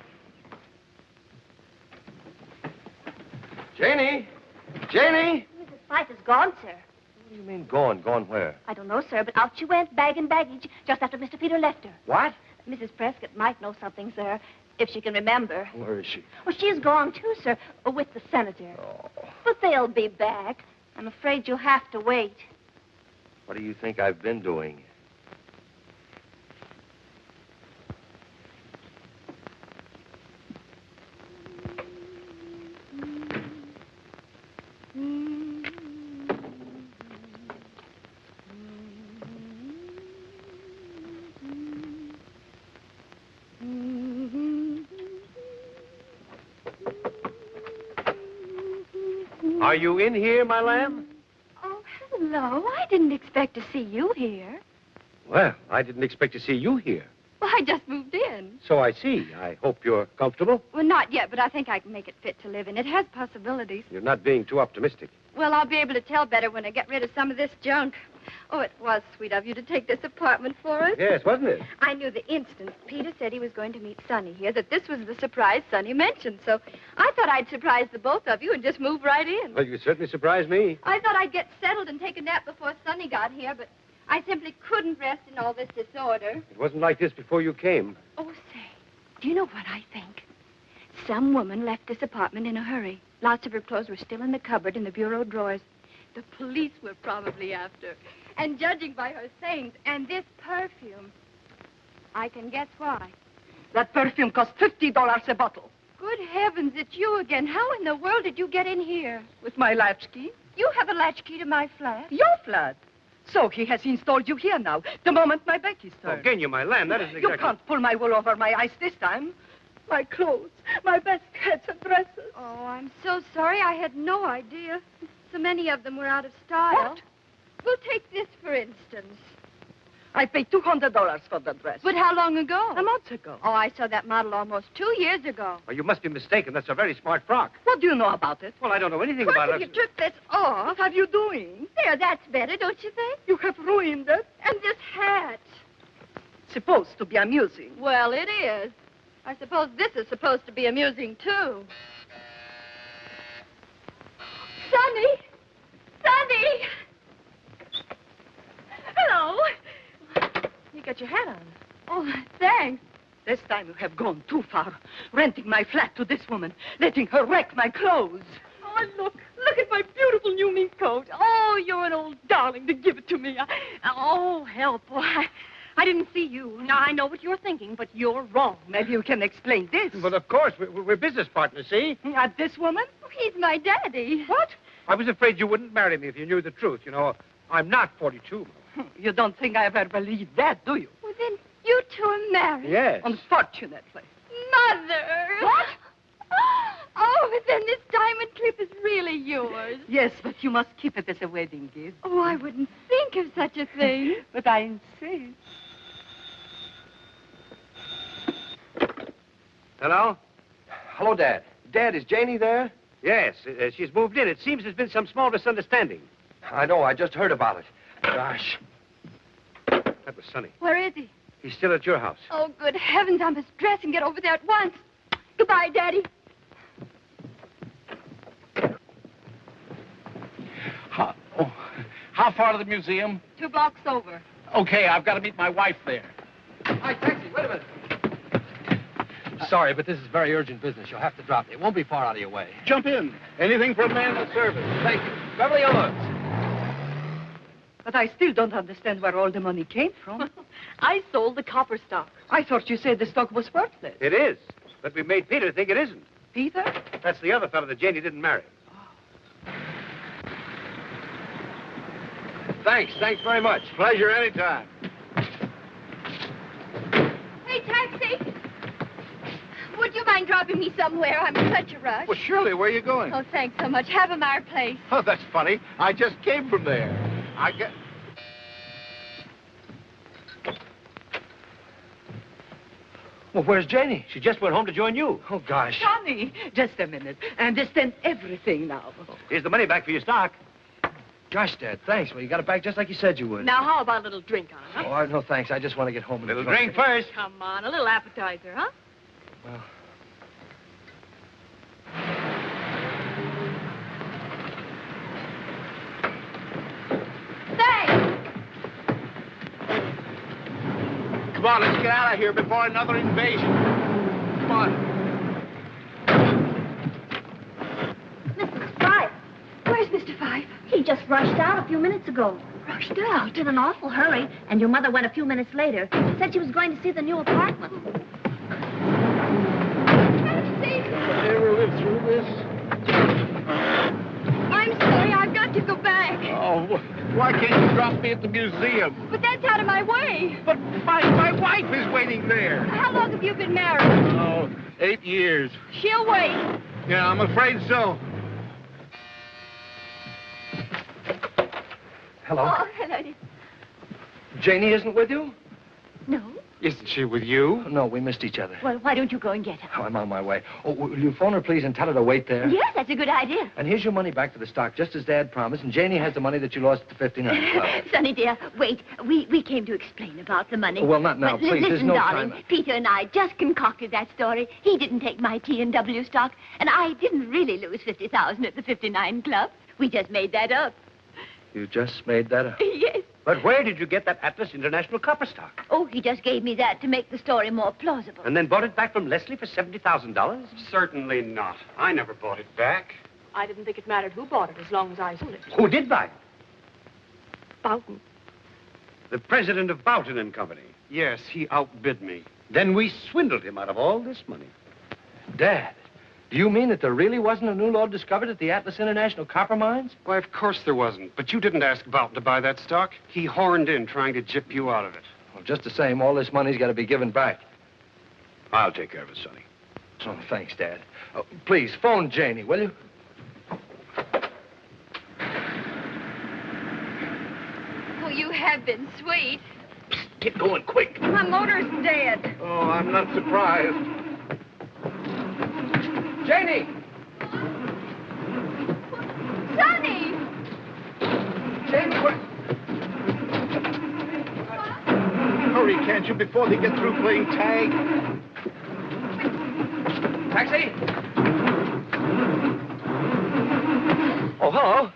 Janie! Janie! Mrs. Fife is gone, sir. What do you mean, gone? Gone where? I don't know, sir, but out she went, bag and baggage, just after Mr. Peter left her. What? Mrs. Prescott might know something, sir, if she can remember. Where is she? Well, she's gone, too, sir, with the senator. Oh. But they'll be back. I'm afraid you'll have to wait. What do you think I've been doing? Are you in here, my lamb? Oh, hello. I didn't expect to see you here. Well, I didn't expect to see you here. Well, I just moved in. So I see. I hope you're comfortable. Well, not yet, but I think I can make it fit to live in. It has possibilities. You're not being too optimistic. Well, I'll be able to tell better when I get rid of some of this junk. Oh, it was sweet of you to take this apartment for us. Yes, wasn't it? I knew the instant Peter said he was going to meet Sonny here that this was the surprise Sonny mentioned. So I thought I'd surprise the both of you and just move right in. Well, you certainly surprised me. I thought I'd get settled and take a nap before Sonny got here, but I simply couldn't rest in all this disorder. It wasn't like this before you came. Oh, say, do you know what I think? Some woman left this apartment in a hurry. Lots of her clothes were still in the cupboard in the bureau drawers. The police were probably after. And judging by her things and this perfume, I can guess why. That perfume cost $50 a bottle. Good heavens, it's you again. How in the world did you get in here? With my latchkey. You have a latchkey to my flat? Your flat. So he has installed you here now, the moment my back is turned. Oh, Genya, my lamb, that isn't exactly... You can't pull my wool over my eyes this time. My clothes, my best hats and dresses. Oh, I'm so sorry. I had no idea. So many of them were out of style. What? We'll take this, for instance. I paid $200 for the dress. But how long ago? A month ago. Oh, I saw that model almost 2 years ago. Oh, you must be mistaken. That's a very smart frock. What do you know about it? Well, I don't know anything What about if it. you took this off? What are you doing? There, that's better, don't you think? You have ruined it. And this hat. Supposed to be amusing. Well, it is. I suppose this is supposed to be amusing, too. Sonny! Sonny! Hello. You got your hat on. Oh, thanks. This time you have gone too far. Renting my flat to this woman. Letting her wreck my clothes. Oh, look at my beautiful new mink coat. Oh, you're an old darling to give it to me. Oh, help. Oh, I didn't see you. Now, I know what you're thinking, but you're wrong. Maybe you can explain this. Well, of course. We're business partners, see? This woman? He's my daddy. What? I was afraid you wouldn't marry me if you knew the truth. You know, I'm not 42. You don't think I ever believed that, do you? Well, then you two are married. Yes. Unfortunately. Mother! What? Oh, but then this diamond clip is really yours. Yes, but you must keep it as a wedding gift. Oh, I wouldn't think of such a thing. But I insist. Hello? Hello, Dad. Dad, is Janie there? Yes, she's moved in. It seems there's been some small misunderstanding. I know. I just heard about it. Gosh. That was Sonny. Where is he? He's still at your house. Oh, good heavens, I must dress and get over there at once. Goodbye, Daddy. How far to the museum? 2 blocks over. Okay, I've got to meet my wife there. Hi, taxi. Wait a minute. Sorry, but this is very urgent business. You'll have to drop me. It won't be far out of your way. Jump in. Anything for a man in the service. Thank you. Beverly Hills. But I still don't understand where all the money came from. I sold the copper stock. I thought you said the stock was worthless. It is. But we made Peter think it isn't. Peter? That's the other fellow that Janie didn't marry. Thanks. Thanks very much. Pleasure anytime. Hey, taxi. Would you mind dropping me somewhere? I'm in such a rush. Well, Shirley, where are you going? Oh, thanks so much. Havemeyer Place. Oh, that's funny. I just came from there. I get... Well, where's Janie? She just went home to join you. Oh, gosh. Johnny, just a minute. I understand everything now. Here's the money back for your stock. Gosh, Dad, thanks. Well, you got it back just like you said you would. Now, how about a little drink on it, huh? Oh, no, thanks. I just want to get home and... Little drink first. Come on, a little appetizer, huh? Well... Thanks. Come on, let's get out of here before another invasion. Come on. Mr. Fife. Where's Mr. Fife? He just rushed out a few minutes ago. Rushed out? In an awful hurry, and your mother went a few minutes later. She said she was going to see the new apartment. Ever live through this? I'm sorry, I've got to go back. Oh, why can't you drop me at the museum? But that's out of my way. But my wife is waiting there. How long have you been married? Oh, 8 years. She'll wait. Yeah, I'm afraid so. Hello. Oh, hello, dear. Janie isn't with you? No? Isn't she with you? No, we missed each other. Well, why don't you go and get her? Oh, I'm on my way. Oh, will you phone her, please, and tell her to wait there? Yes, that's a good idea. And here's your money back for the stock, just as Dad promised. And Janie has the money that you lost at the 59 Club. Sonny, dear, wait. We came to explain about the money. Well, not now, But please. There's listen, no darling, time. Peter and I just concocted that story. He didn't take my T&W stock, and I didn't really lose 50,000 at the 59 Club. We just made that up. You just made that up. Yes. But where did you get that Atlas International copper stock? Oh, he just gave me that to make the story more plausible. And then bought it back from Leslie for $70,000? Certainly not. I never bought it back. I didn't think it mattered who bought it as long as I sold it. Who did buy it? Boughton. The president of Boughton and Company. Yes, he outbid me. Then we swindled him out of all this money. Dad, do you mean that there really wasn't a new lode discovered at the Atlas International Copper Mines? Why, of course there wasn't. But you didn't ask Boughton to buy that stock. He horned in trying to gyp you out of it. Well, just the same, all this money's got to be given back. I'll take care of it, Sonny. Oh, thanks, Dad. Oh, please, phone Janie, will you? Oh, you have been sweet. Get going quick. My motor's dead. Oh, I'm not surprised. Janie! Sonny! Janie, what? Hurry, can't you, before they get through playing tag? Taxi! Oh, hello.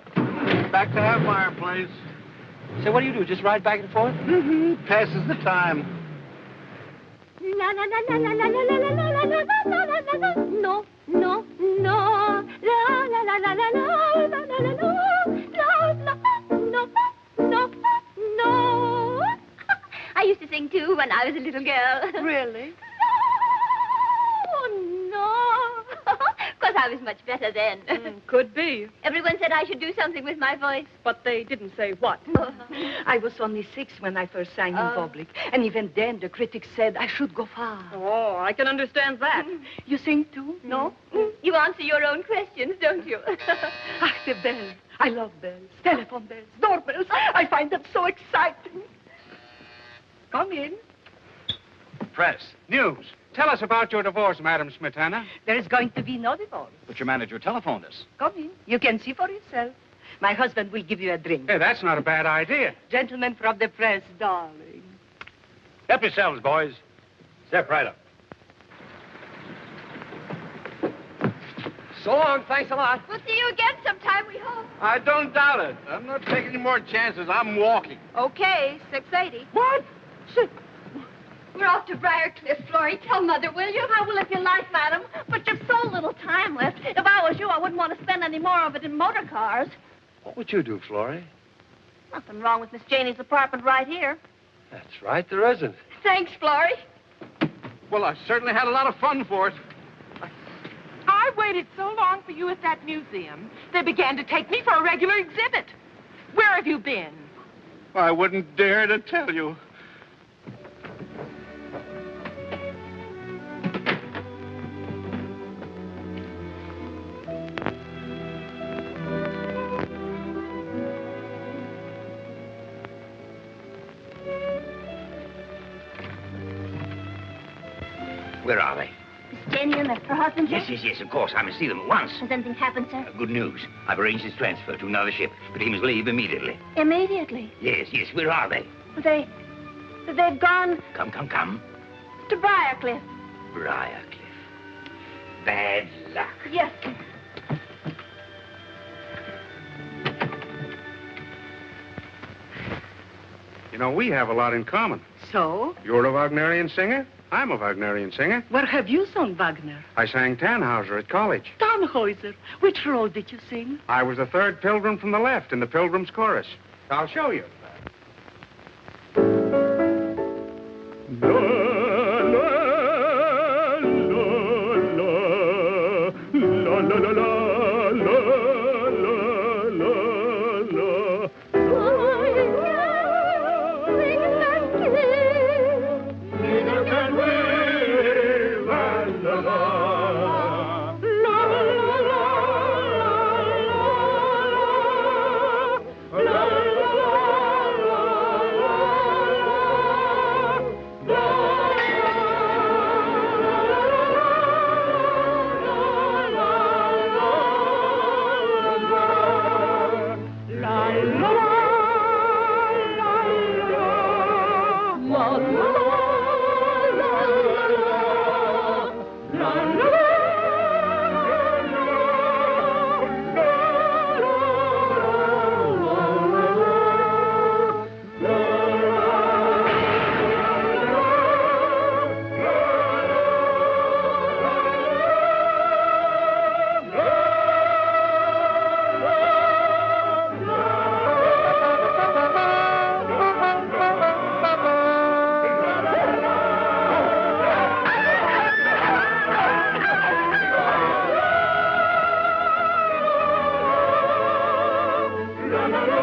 Back to Halfmire, please. Say, what do? Just ride back and forth? Mm-hmm. Passes the time. La la la la la la la la la la la la la la la. No, no, no. La la la la la la la la la la. No, no, no. I used to sing too when I was a little girl. Really? Oh, no. Of course, I was much better then. Could be. Everyone said I should do something with my voice. But they didn't say what. I was only 6 when I first sang in public. And even then, the critics said I should go far. Oh, I can understand that. You sing too? No? You answer your own questions, don't you? Ah, the bells. I love bells. Telephone bells, doorbells. I find them so exciting. Come in. Press. News. Tell us about your divorce, Madam Smetana. There is going to be no divorce. But your manager telephoned us. Come in. You can see for yourself. My husband will give you a drink. Hey, that's not a bad idea. Gentlemen from the press, darling. Help yourselves, boys. Step right up. So long, thanks a lot. We'll see you again sometime, we hope. I don't doubt it. I'm not taking any more chances. I'm walking. Okay, 680. What? We're off to Briarcliff, Florrie. Tell Mother, will you? I will if you like, madam. But you've so little time left. If I was you, I wouldn't want to spend any more of it in motor cars. What would you do, Florrie? Nothing wrong with Miss Janie's apartment right here. That's right, there isn't. Thanks, Florrie. Well, I certainly had a lot of fun for it. I waited so long for you at that museum. They began to take me for a regular exhibit. Where have you been? I wouldn't dare to tell you. Where are they? Miss Janie and her husband, sir? Yes, of course. I must see them at once. Has anything happened, sir? Good news. I've arranged his transfer to another ship, but he must leave immediately. Immediately. Yes. Where are they? They've gone Come. to Briarcliff. Briarcliff. Bad luck. Yes, sir. You know, we have a lot in common. So? You're a Wagnerian singer. I'm a Wagnerian singer. Where have you sung Wagner? I sang Tannhauser at college. Tannhauser. Which role did you sing? I was the third pilgrim from the left in the Pilgrim's Chorus. I'll show you. La la la